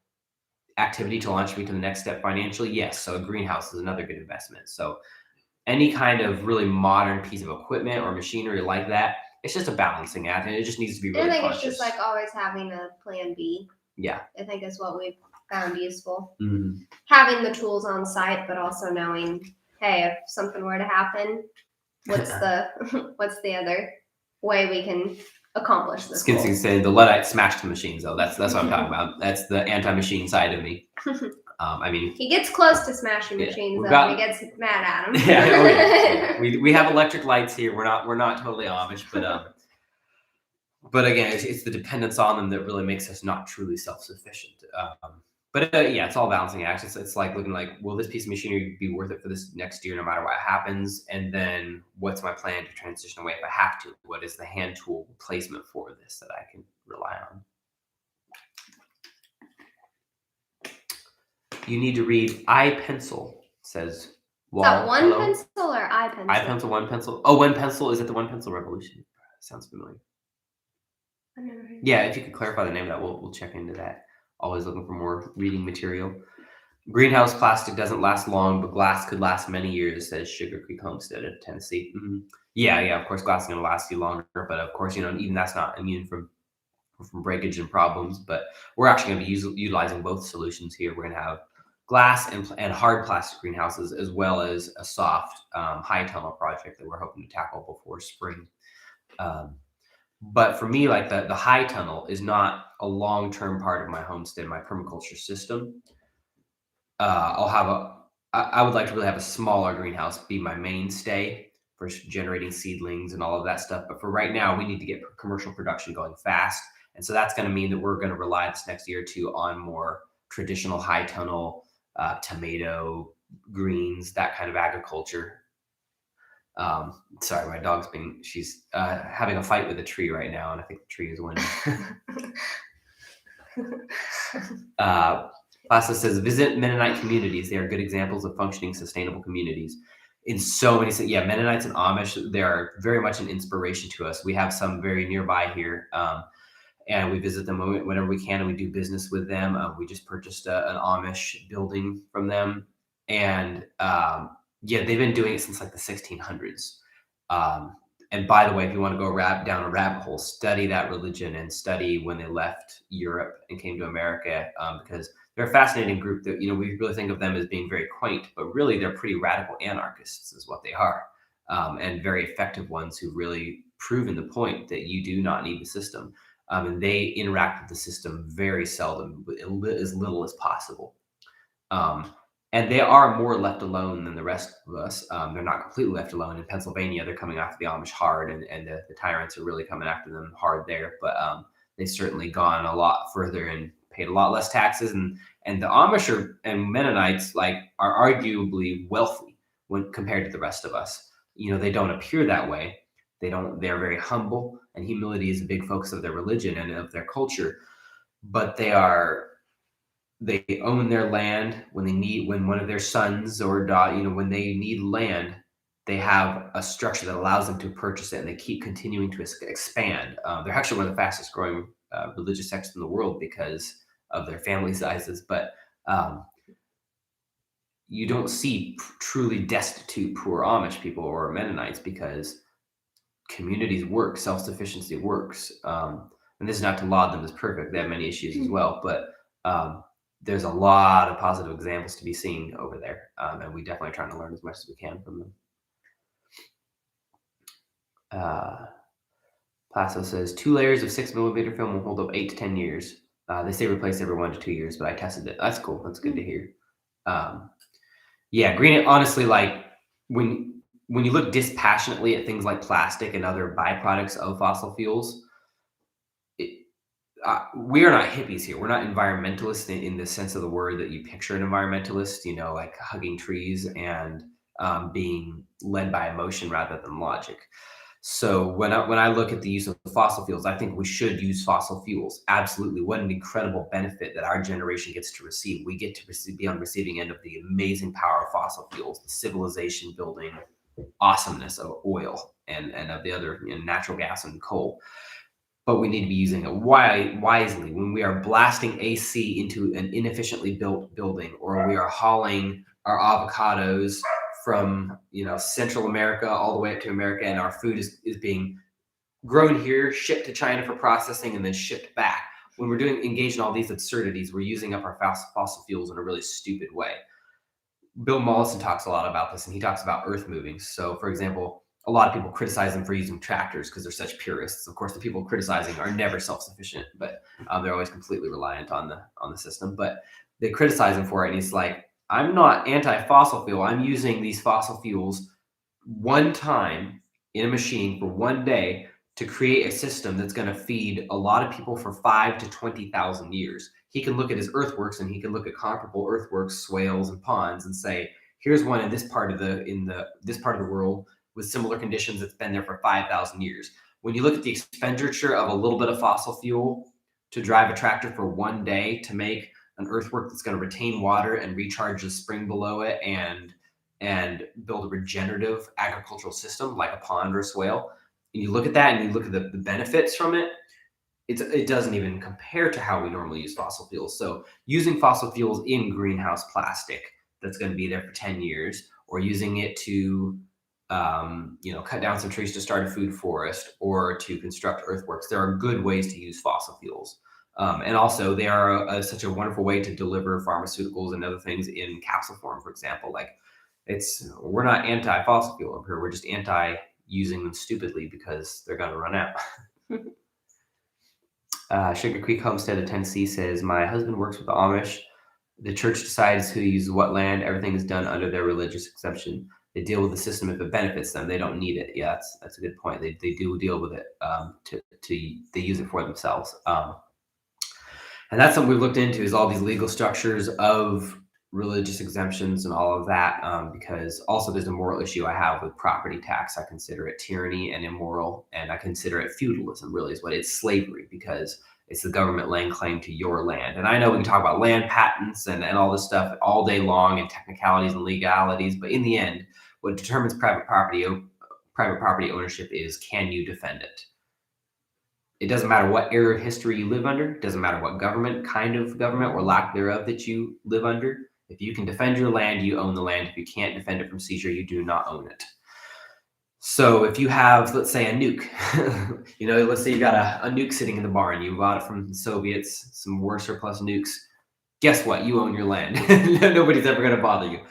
activity to launch me to the next step financially? Yes. So a greenhouse is another good investment. So any kind of really modern piece of equipment or machinery like that, it's just a balancing act, and it just needs to be really I think conscious. it's just like always having a plan B. Yeah. I think is what we've found useful. Mm-hmm. Having the tools on site, but also knowing, hey, if something were to happen, what's the other way we can accomplish this? Skins can say the Luddite smashed the machines, though. That's what I'm talking about. That's the anti-machine side of me. I mean, he gets close to smashing machines, though. He gets mad at them. Yeah. We have electric lights here. We're not totally Amish, but again, it's the dependence on them that really makes us not truly self-sufficient. Yeah, it's all balancing acts. It's like looking like, will this piece of machinery be worth it for this next year, no matter what happens? And then what's my plan to transition away if I have to? What is the hand tool placement for this that I can rely on? You need to read iPencil, says Wall. Is that one pencil or iPencil? iPencil, one pencil. Oh, one pencil. Is it the one pencil revolution? Sounds familiar. I've never heard. Yeah, if you could clarify the name of that, we'll check into that. Always looking for more reading material. Greenhouse plastic doesn't last long, but glass could last many years, says Sugar Creek Homestead in Tennessee. Mm-hmm. Yeah, of course, glass is going to last you longer, but of course, even that's not immune from breakage and problems. But we're actually going to be utilizing both solutions here. We're going to have glass and hard plastic greenhouses, as well as a soft high tunnel project that we're hoping to tackle before spring. But for me, like the high tunnel is not a long-term part of my homestead, my permaculture system. I would like to really have a smaller greenhouse be my mainstay for generating seedlings and all of that stuff. But for right now, we need to get commercial production going fast. And so that's going to mean that we're going to rely this next year or two on more traditional high tunnel, tomato, greens, that kind of agriculture. Sorry, my dog's she's having a fight with a tree right now, and I think the tree is winning. Pasta says, visit Mennonite communities. They are good examples of functioning, sustainable communities. In so many, Mennonites and Amish, they are very much an inspiration to us. We have some very nearby here, and we visit them whenever we can, and we do business with them. We just purchased an Amish building from them, and they've been doing it since like the 1600s. And by the way, if you want to go down a rabbit hole, study that religion and study when they left Europe and came to America, because they're a fascinating group that, we really think of them as being very quaint, but really they're pretty radical anarchists is what they are, and very effective ones who really proven the point that you do not need the system. And they interact with the system very seldom, as little as possible. And they are more left alone than the rest of us. They're not completely left alone. In Pennsylvania, they're coming after the Amish hard, and the tyrants are really coming after them hard there. But they've certainly gone a lot further and paid a lot less taxes. And the Amish and Mennonites are arguably wealthy when compared to the rest of us. They don't appear that way. They're very humble, and humility is a big focus of their religion and of their culture. But they own their land when one of their sons or daughter, when they need land, they have a structure that allows them to purchase it, and they keep continuing to expand. They're actually one of the fastest growing religious sects in the world because of their family sizes. But you don't see truly destitute, poor Amish people or Mennonites because communities work, self-sufficiency works. And this is not to laud them as perfect. They have many issues as well, but there's a lot of positive examples to be seen over there. And we definitely are trying to learn as much as we can from them. Plasso says 2 layers of 6mm film will hold up 8 to 10 years. They say replace every 1 to 2 years, but I tested it. That's cool. That's good to hear. Green, honestly, when you look dispassionately at things like plastic and other byproducts of fossil fuels, we are not hippies here. We're not environmentalists in the sense of the word that you picture an environmentalist, like hugging trees and being led by emotion rather than logic. So when I look at the use of fossil fuels, I think we should use fossil fuels. Absolutely. What an incredible benefit that our generation gets to receive. We get to be on the receiving end of the amazing power of fossil fuels, the civilization building awesomeness of oil and of the other natural gas and coal. But we need to be using it wisely. When we are blasting AC into an inefficiently built building, or we are hauling our avocados from Central America all the way up to America, and our food is being grown here, shipped to China for processing, and then shipped back. When we're engaged in all these absurdities, we're using up our fossil fuels in a really stupid way. Bill Mollison talks a lot about this, and he talks about earth moving. So, for example, a lot of people criticize them for using tractors because they're such purists. Of course, the people criticizing are never self-sufficient, but they're always completely reliant on the system. But they criticize him for it, and he's like, "I'm not anti-fossil fuel. I'm using these fossil fuels one time in a machine for one day to create a system that's going to feed a lot of people for 5 to 20,000 years." He can look at his earthworks and he can look at comparable earthworks, swales, and ponds, and say, "Here's one in this part of the world with similar conditions that's been there for 5,000 years." When you look at the expenditure of a little bit of fossil fuel to drive a tractor for one day to make an earthwork that's going to retain water and recharge the spring below it and build a regenerative agricultural system like a pond or a swale, and you look at that and you look at the benefits from it, it doesn't even compare to how we normally use fossil fuels. So using fossil fuels in greenhouse plastic that's going to be there for 10 years, or using it to cut down some trees to start a food forest or to construct earthworks, there are good ways to use fossil fuels. And also they are such a wonderful way to deliver pharmaceuticals and other things in capsule form, for example. Like, we're not anti-fossil fuel up here. We're just anti using them stupidly because they're going to run out. Sugar Creek Homestead of Tennessee says, "My husband works with the Amish. The church decides who uses what land. Everything is done under their religious exemption. They deal with the system if it benefits them. They don't need it." Yeah, that's a good point. They do deal with it. They use it for themselves. And that's something we've looked into, is all these legal structures of religious exemptions and all of that, because also there's a moral issue I have with property tax. I consider it tyranny and immoral, and I consider it feudalism, really, is what it's slavery, because it's the government laying claim to your land. And I know we can talk about land patents and all this stuff all day long, and technicalities and legalities, but in the end, what determines private property ownership is, can you defend it? It doesn't matter what era of history you live under. It doesn't matter what kind of government or lack thereof that you live under. If you can defend your land, you own the land. If you can't defend it from seizure, you do not own it. So if you have, let's say, a nuke, let's say you got a nuke sitting in the barn. You bought it from the Soviets, some war surplus nukes. Guess what? You own your land. Nobody's ever going to bother you.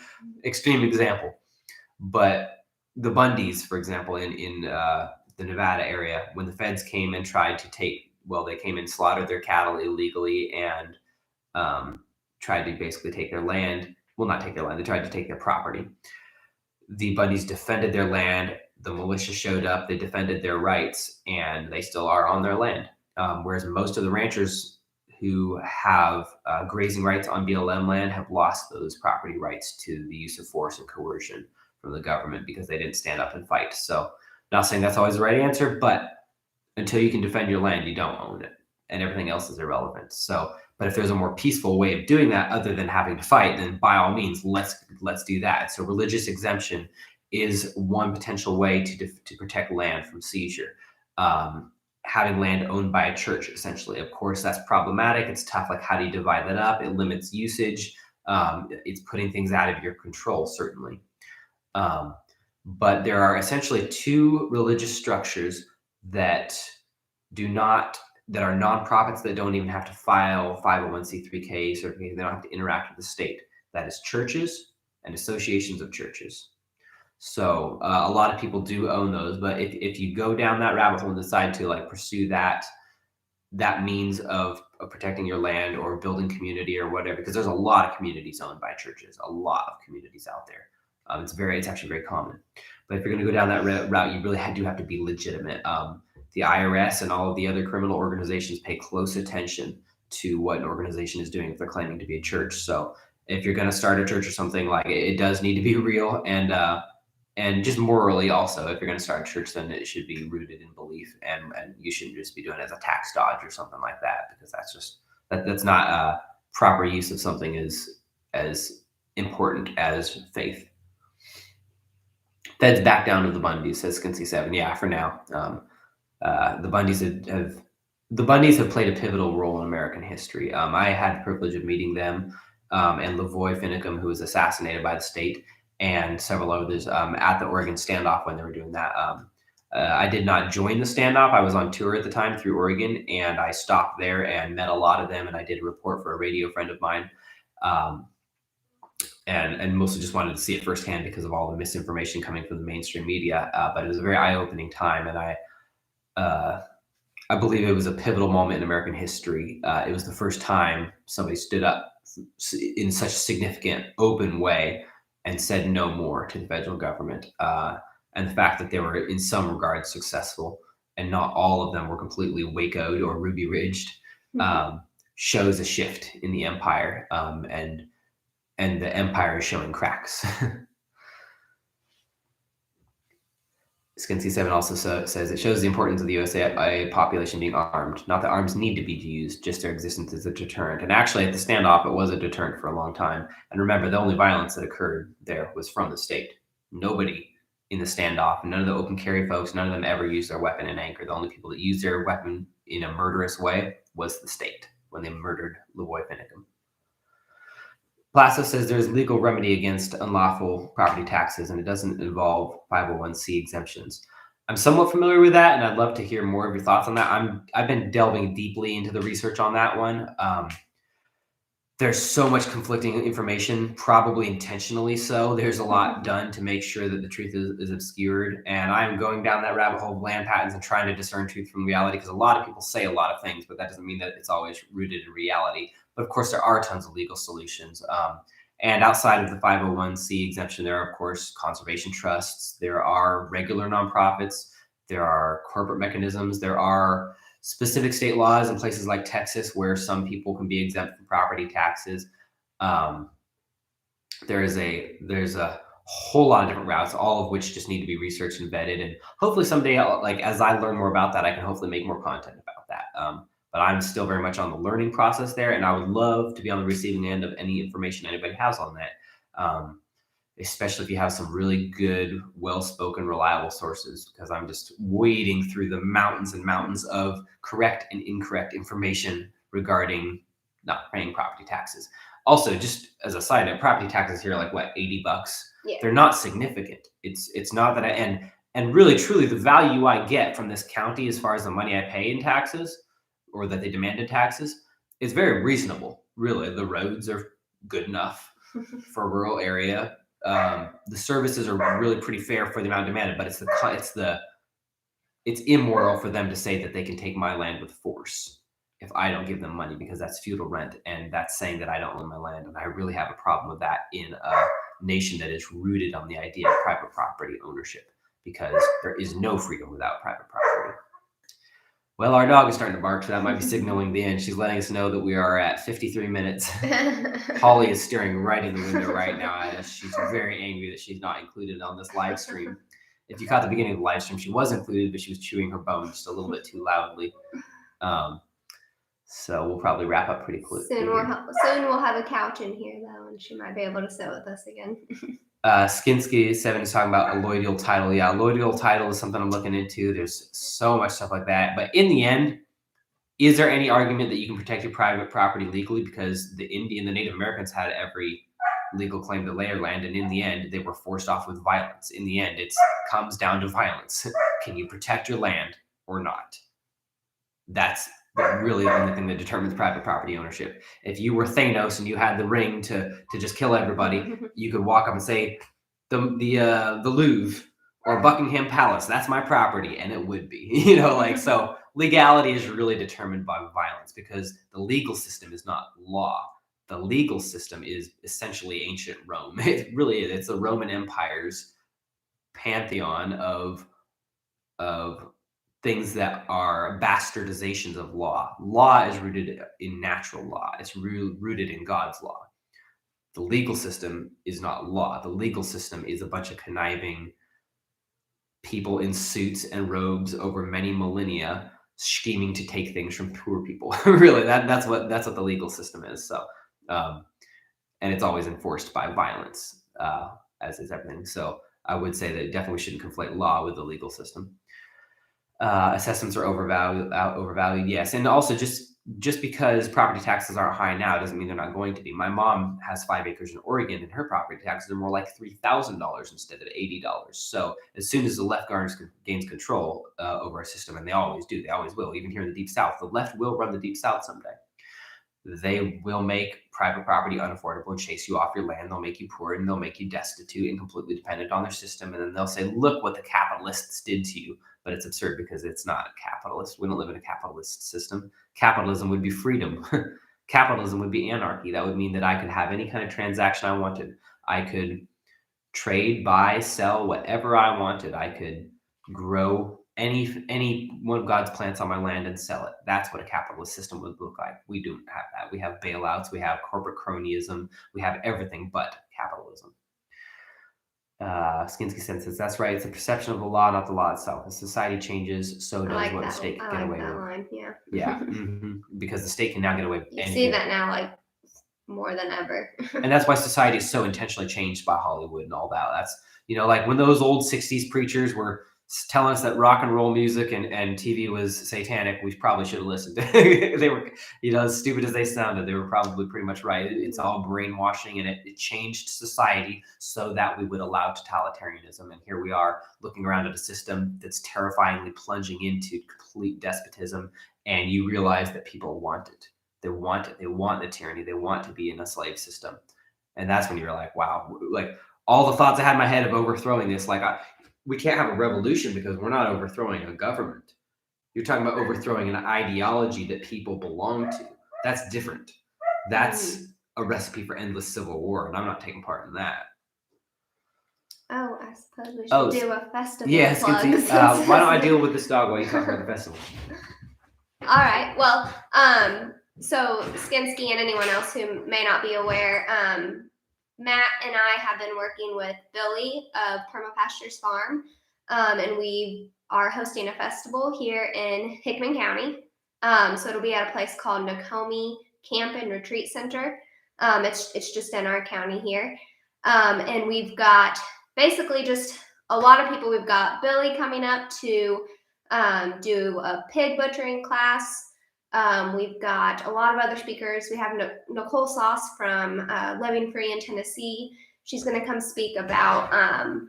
Extreme example. But the Bundys, for example, in the Nevada area, when the feds came and tried to they came and slaughtered their cattle illegally and tried to basically take their land. Well, not take their land. They tried to take their property. The Bundys defended their land. The militia showed up. They defended their rights, and they still are on their land. Whereas most of the ranchers who have grazing rights on BLM land have lost those property rights to the use of force and coercion from the government because they didn't stand up and fight. So, not saying that's always the right answer, but until you can defend your land, you don't own it, and everything else is irrelevant. So, but if there's a more peaceful way of doing that other than having to fight, then by all means, let's do that. So religious exemption is one potential way to protect land from seizure. Having land owned by a church, essentially. Of course, that's problematic. It's tough. Like, how do you divide that up? It limits usage. It's putting things out of your control, certainly. But there are essentially two religious structures that are nonprofits that don't even have to file 501c3k certification. They don't have to interact with the state. That is churches and associations of churches. So a lot of people do own those, but if you go down that rabbit hole and decide to pursue that means of protecting your land or building community or whatever, because there's a lot of communities owned by churches, a lot of communities out there. It's actually very common. But if you're going to go down that route, you really do have to be legitimate. the IRS and all of the other criminal organizations pay close attention to what an organization is doing if they're claiming to be a church. So if you're going to start a church or something, like it does need to be real, and just morally also, if you're going to start a church, then it should be rooted in belief, and you shouldn't just be doing it as a tax dodge or something like that, because that's not a proper use of something as important as faith. That's back down to the Bundys, says Skincy7. Yeah, for now. The Bundys have played a pivotal role in American history. I had the privilege of meeting them, and Lavoy Finicum, who was assassinated by the state, and several others at the Oregon standoff when they were doing that. I did not join the standoff. I was on tour at the time through Oregon, and I stopped there and met a lot of them, and I did a report for a radio friend of mine. And mostly just wanted to see it firsthand because of all the misinformation coming from the mainstream media. But it was a very eye-opening time, and I believe it was a pivotal moment in American history. It was the first time somebody stood up in such a significant, open way and said no more to the federal government. And the fact that they were, in some regards, successful, and not all of them were completely Waco'd or Ruby Ridged, shows a shift in the empire, and the empire is showing cracks. Skincy7 also says it shows the importance of the USA population being armed. Not that arms need to be used, just their existence as a deterrent. And actually, at the standoff, it was a deterrent for a long time. And remember, the only violence that occurred there was from the state. Nobody in the standoff, none of the open carry folks, none of them ever used their weapon in anger. The only people that used their weapon in a murderous way was the state when they murdered Lavoy Finicum. Plasso says there's legal remedy against unlawful property taxes, and it doesn't involve 501c exemptions. I'm somewhat familiar with that, and I'd love to hear more of your thoughts on that. I've been delving deeply into the research on that one. There's so much conflicting information, probably intentionally so. There's a lot done to make sure that the truth is obscured, and I'm going down that rabbit hole of land patents and trying to discern truth from reality, because a lot of people say a lot of things, but that doesn't mean that it's always rooted in reality. But of course, there are tons of legal solutions. And outside of the 501c exemption, there are, of course, conservation trusts. There are regular nonprofits. There are corporate mechanisms. There are specific state laws in places like Texas where some people can be exempt from property taxes. There's a whole lot of different routes, all of which just need to be researched and vetted. And hopefully someday, like as I learn more about that, I can hopefully make more content about that. But I'm still very much on the learning process there, and I would love to be on the receiving end of any information anybody has on that, especially if you have some really good, well-spoken, reliable sources, because I'm just wading through the mountains and mountains of correct and incorrect information regarding not paying property taxes. Also, just as a side note, property taxes here are like, what, $80? Yeah. They're not significant. It's not that and really, truly, the value I get from this county as far as the money I pay in taxes, or that they demanded taxes, is very reasonable. Really, the roads are good enough for a rural area. The services are really pretty fair for the amount demanded, but it's immoral for them to say that they can take my land with force if I don't give them money, because that's feudal rent, and that's saying that I don't own my land. And I really have a problem with that in a nation that is rooted on the idea of private property ownership, because there is no freedom without private property. Well, our dog is starting to bark, so that might be signaling the end. She's letting us know that we are at 53 minutes. Holly is staring right in the window right now at us. She's very angry that she's not included on this live stream. If you caught the beginning of the live stream, she was included, but she was chewing her bone just a little bit too loudly. So we'll probably wrap up pretty quickly. Soon we'll have a couch in here, though, and she might be able to sit with us again. Skinsky7 is talking about a alloidial title. Yeah, alloidial title is something I'm looking into. There's so much stuff like that. But in the end, is there any argument that you can protect your private property legally? Because the Native Americans had every legal claim to their land, and in the end, they were forced off with violence. In the end, it comes down to violence. Can you protect your land or not? That's really the only thing that determines private property ownership. If you were Thanos and you had the ring to just kill everybody, you could walk up and say, the Louvre or Buckingham Palace, that's my property, and it would be. So legality is really determined by violence, because the legal system is not law. The legal system is essentially ancient Rome. It really is. It's the Roman Empire's pantheon of things that are bastardizations of law. Law is rooted in natural law. It's rooted in God's law. The legal system is not law. The legal system is a bunch of conniving people in suits and robes over many millennia scheming to take things from poor people. Really, that's what the legal system is. So, and it's always enforced by violence, as is everything. So I would say that definitely shouldn't conflate law with the legal system. Assessments are overvalued, yes, and also just because property taxes aren't high now doesn't mean they're not going to be. My mom has 5 acres in Oregon, and her property taxes are more like $3,000 instead of $80. So as soon as the left gains control over a system, and they always do, they always will, even here in the Deep South, the left will run the Deep South someday. They will make private property unaffordable and chase you off your land. They'll make you poor and they'll make you destitute and completely dependent on their system. And then they'll say, look what the capitalists did to you. But it's absurd because it's not capitalist. We don't live in a capitalist system. Capitalism would be freedom. Capitalism would be anarchy. That would mean that I could have any kind of transaction I wanted. I could trade, buy, sell, whatever I wanted. I could grow any one of God's plants on my land and sell it. That's what a capitalist system would look like. We don't have that. We have bailouts. We have corporate cronyism. We have everything but capitalism. Skinsky says that's right. It's a perception of the law, not the law itself. As society changes, so does what the state can get away with. Line, yeah. Yeah, because the state can now get away with anything. You see that now, like more than ever. And that's why society is so intentionally changed by Hollywood and all that. That's, like when those old 60s preachers were telling us that rock and roll music and TV was satanic, we probably should have listened. They were, as stupid as they sounded, they were probably pretty much right. It's all brainwashing, and it changed society so that we would allow totalitarianism. And here we are looking around at a system that's terrifyingly plunging into complete despotism. And you realize that people want it. They want it. They want the tyranny. They want to be in a slave system. And that's when you're like, wow, like all the thoughts I had in my head of overthrowing this, we can't have a revolution because we're not overthrowing a government. You're talking about overthrowing an ideology that people belong to. That's different. That's a recipe for endless civil war, and I'm not taking part in that. Oh, I suppose we should do a festival. Yes. Yeah, why don't I deal with this dog while you talk about the festival? All right. Well, so Skinsky and anyone else who may not be aware, Matt and I have been working with Billy of Permapastures Farm, and we are hosting a festival here in Hickman County. So it'll be at a place called Nakomi Camp and Retreat Center. It's just in our county here. And we've got basically just a lot of people. We've got Billy coming up to do a pig butchering class. We've got a lot of other speakers. We have Nicole Sauce from Living Free in Tennessee. She's going to come speak about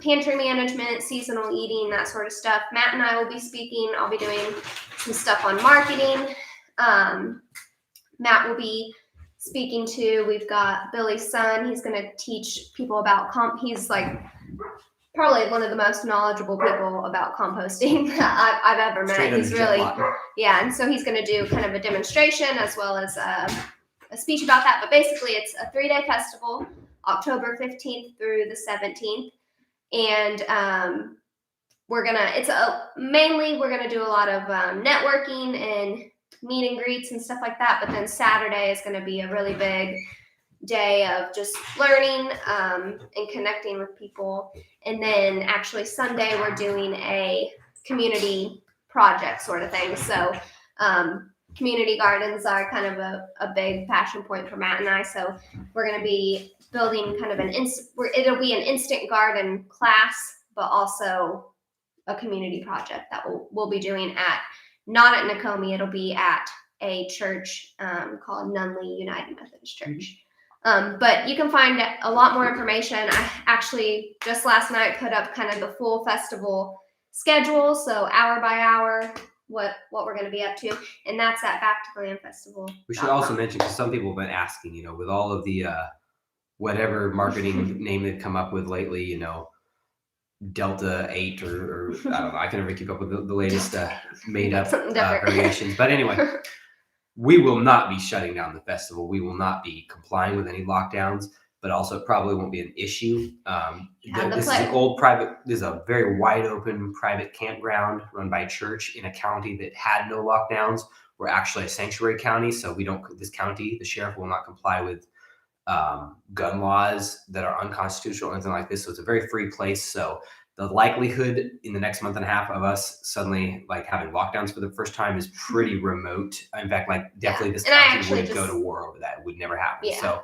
pantry management, seasonal eating, that sort of stuff. Matt and I will be speaking. I'll be doing some stuff on marketing. Matt will be speaking too. We've got Billy's son. He's going to teach people about he's like probably one of the most knowledgeable people about composting I've ever met. He's really, and so he's going to do kind of a demonstration as well as a speech about that. But basically, it's a 3-day festival, October 15th through the 17th, and we're gonna do a lot of networking and meet and greets and stuff like that. But then Saturday is going to be a really big day of just learning and connecting with people. And then actually Sunday we're doing a community project sort of thing. So community gardens are kind of a big passion point for Matt and I. So we're going to be building kind of it'll be an instant garden class, but also a community project that we'll be doing not at Nakomi. It'll be at a church called Nunley United Methodist Church. But you can find a lot more information. I actually just last night put up kind of the full festival schedule, so hour by hour, what we're going to be up to, and that's at Back to Glam Festival. We should also mention, because some people have been asking, with all of the whatever marketing name they've come up with lately, Delta 8 or I don't know, I can never keep up with the latest made up variations. But anyway, we will not be shutting down the festival. We will not be complying with any lockdowns. but also it probably won't be an issue. This is an old this is a very wide open private campground run by a church in a county that had no lockdowns. We're actually a sanctuary county, so this county, the sheriff will not comply with gun laws that are unconstitutional or anything like this. So it's a very free place. So the likelihood in the next month and a half of us suddenly like having lockdowns for the first time is pretty remote. In fact, like definitely this county would go to war over that. It would never happen. Yeah. So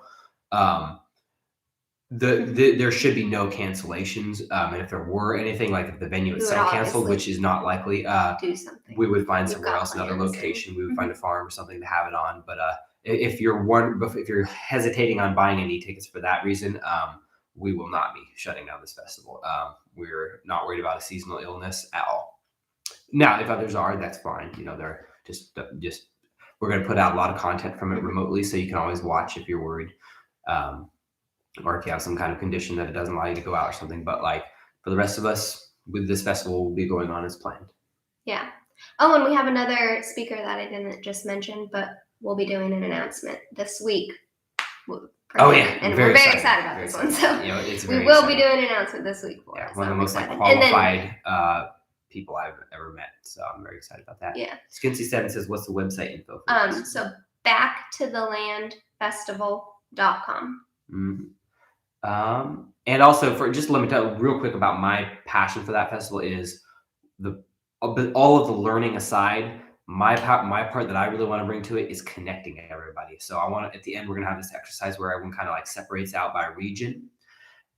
there should be no cancellations. And if there were anything, like if the venue itself canceled, which is not likely, do something. We would find somewhere else, another location. We would find a farm or something to have it on. But if you're hesitating on buying any tickets for that reason, we will not be shutting down this festival. We're not worried about a seasonal illness at all. Now, if others are, that's fine. They're just we're going to put out a lot of content from it remotely, so you can always watch if you're worried, or if you have some kind of condition that it doesn't allow you to go out or something. But like for the rest of us, with this festival, will be going on as planned. Yeah. Oh, and we have another speaker that I didn't just mention, but we'll be doing an announcement this week. And we're very excited about this one. So we will be doing an announcement this week for it. One of the most qualified people I've ever met. So I'm very excited about that. Yeah. Skinsy7 says, what's the website info for this? So backtothelandfestival.com. And also for just let me tell you real quick about my passion for that festival is all of the learning aside, my part that I really want to bring to it is connecting everybody. So I want to, at the end, we're going to have this exercise where everyone kind of like separates out by region,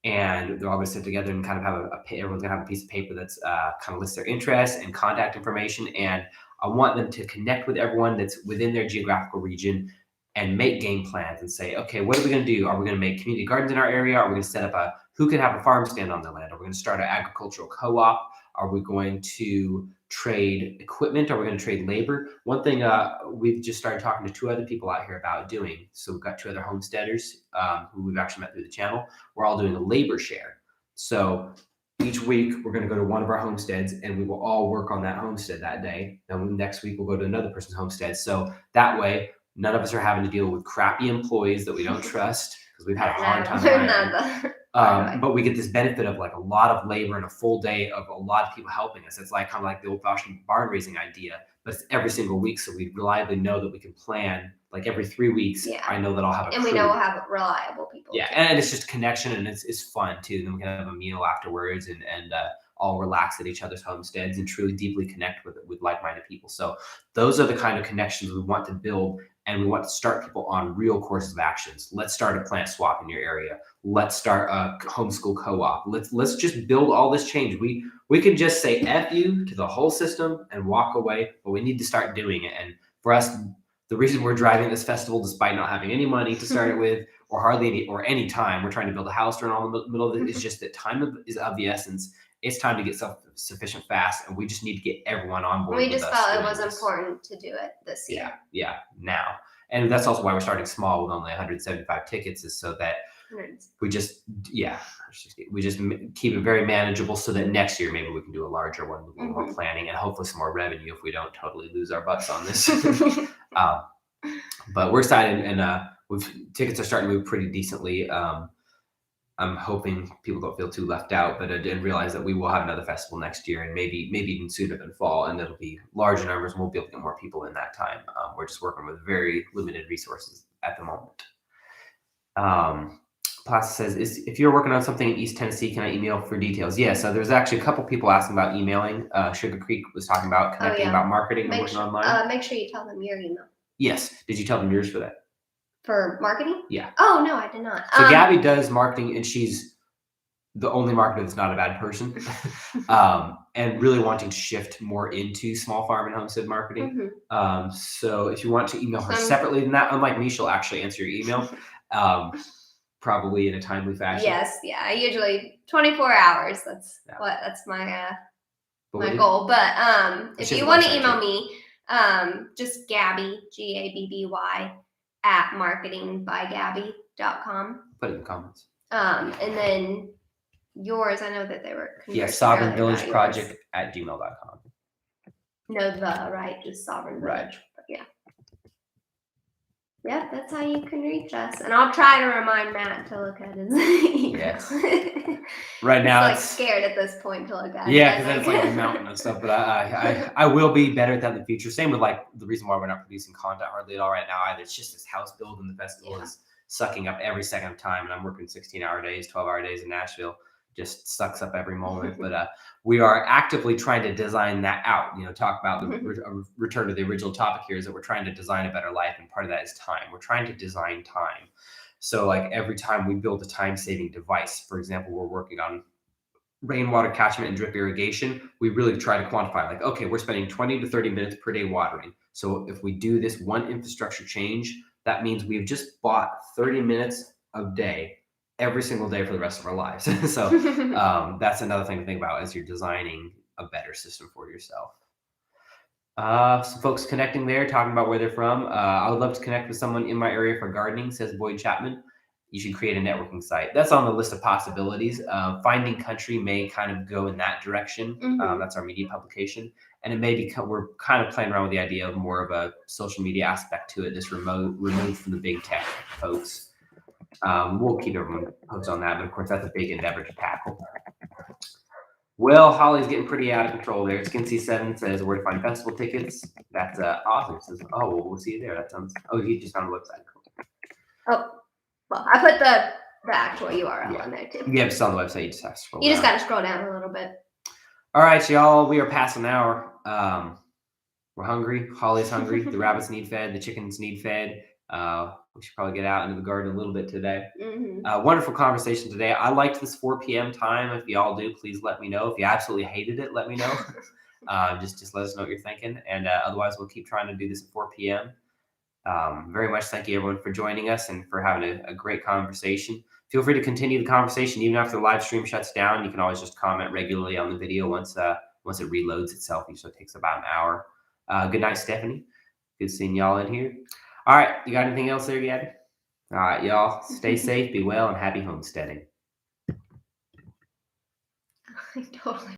and they're all going to sit together and kind of have everyone's going to have a piece of paper that's kind of lists their interests and contact information. And I want them to connect with everyone that's within their geographical region and make game plans and say, okay, what are we going to do? Are we going to make community gardens in our area? Are we going to set up who can have a farm stand on their land? Are we going to start an agricultural co-op? Are we going to trade equipment? Are we going to trade labor? One thing we've just started talking to 2 other people out here about doing. So we've got 2 other homesteaders who we've actually met through the channel. We're all doing a labor share. So each week we're going to go to one of our homesteads and we will all work on that homestead that day. And next week we'll go to another person's homestead. So that way none of us are having to deal with crappy employees that we don't trust because we've had a hard time hiring. But we get this benefit of like a lot of labor and a full day of a lot of people helping us. It's like kind of like the old-fashioned barn raising idea, but it's every single week. So we reliably know that we can plan like every 3 weeks. Yeah. I know that I'll have a crew. We know we'll have reliable people. Yeah, and it's just connection and it's fun too. Then we can have a meal afterwards and all relax at each other's homesteads and truly deeply connect with like-minded people. So those are the kind of connections we want to build. And we want to start people on real courses of actions. Let's start a plant swap in your area. Let's start a homeschool co-op. Let's just build all this change. We can just say F you to the whole system and walk away, but we need to start doing it. And for us, the reason we're driving this festival, despite not having any money to start it with, or hardly any time, we're trying to build a house during all the middle of it. It's just that time is of the essence. It's time to get self-sufficient fast, and we just need to get everyone on board. We just felt it was important to do it this year. Yeah, now. And that's also why we're starting small with only 175 tickets, is so that we just keep it very manageable so that next year maybe we can do a larger one with a little more planning and hopefully some more revenue if we don't totally lose our butts on this. But we're excited, and tickets are starting to move pretty decently. I'm hoping people don't feel too left out, but I did realize that we will have another festival next year and maybe even sooner than fall, and it'll be larger numbers and we'll be able to get more people in that time. We're just working with very limited resources at the moment. Plastic says, if you're working on something in East Tennessee, can I email for details? Yeah, so there's actually a couple people asking about emailing. Sugar Creek was talking about connecting about marketing and working online. Make sure you tell them your email. Yes. Did you tell them yours for that? For marketing? Yeah. Oh, no, I did not. So Gabby does marketing, and she's the only marketer that's not a bad person. And really wanting to shift more into small farm and homestead marketing. So if you want to email her separately than that, unlike me, she'll actually answer your email, probably in a timely fashion. Yes, yeah. Usually 24 hours. That's my my goal. But if you want to email me, just Gabby, Gabby at marketingbygabby.com. Put it in the comments. And then yours, I know that they were. sovereignvillageproject@gmail.com. No, just Sovereign Village. Right. Yeah. Yep, that's how you can reach us. And I'll try to remind Matt to look at his emails. Yes. Right He's now, like it's scared at this point to look at it. yeah, because then it's like a mountain of stuff. But I will be better at that in the future. Same with like the reason why we're not producing content hardly at all right now either. It's just this house build and the festival is sucking up every second of time, and I'm working 16-hour days, 12-hour days in Nashville. Just sucks up every moment. But we are actively trying to design that out. Talk about the return to the original topic here is that we're trying to design a better life, and part of that is time. We're trying to design time. So like every time we build a time-saving device, for example, we're working on rainwater catchment and drip irrigation. We really try to quantify like, okay, we're spending 20 to 30 minutes per day watering. So if we do this one infrastructure change, that means we've just bought 30 minutes a day every single day for the rest of our lives. So that's another thing to think about as you're designing a better system for yourself. Some folks connecting there, talking about where they're from. I would love to connect with someone in my area for gardening, says Boyd Chapman. You should create a networking site. That's on the list of possibilities. Finding Country may kind of go in that direction. That's our media publication. And it may be, we're kind of playing around with the idea of more of a social media aspect to it, this removed from the big tech folks. We'll keep everyone posted on that, but of course that's a big endeavor to tackle. Well, Holly's getting pretty out of control there. Skinsy7 says where to find festival tickets. That's awesome. Says, oh, well, we'll see you there. That sounds. Oh, you just found the website. Oh, well, I put the actual URL in there too. Yeah, it's on the website. You just have to scroll. You just got to scroll down a little bit. All right, y'all. We are past an hour. We're hungry. Holly's hungry. The rabbits need fed. The chickens need fed. We should probably get out into the garden a little bit today. Wonderful conversation today. I liked this 4 p.m. time. If y'all do, please let me know. If you absolutely hated it, let me know. Just let us know what you're thinking. And otherwise, we'll keep trying to do this at 4 p.m. Very much thank you, everyone, for joining us and for having a great conversation. Feel free to continue the conversation even after the live stream shuts down. You can always just comment regularly on the video once it reloads itself. Usually takes about an hour. Good night, Stephanie. Good seeing y'all in here. All right, you got anything else there, Gabby? All right, y'all, stay safe, be well, and happy homesteading. Totally.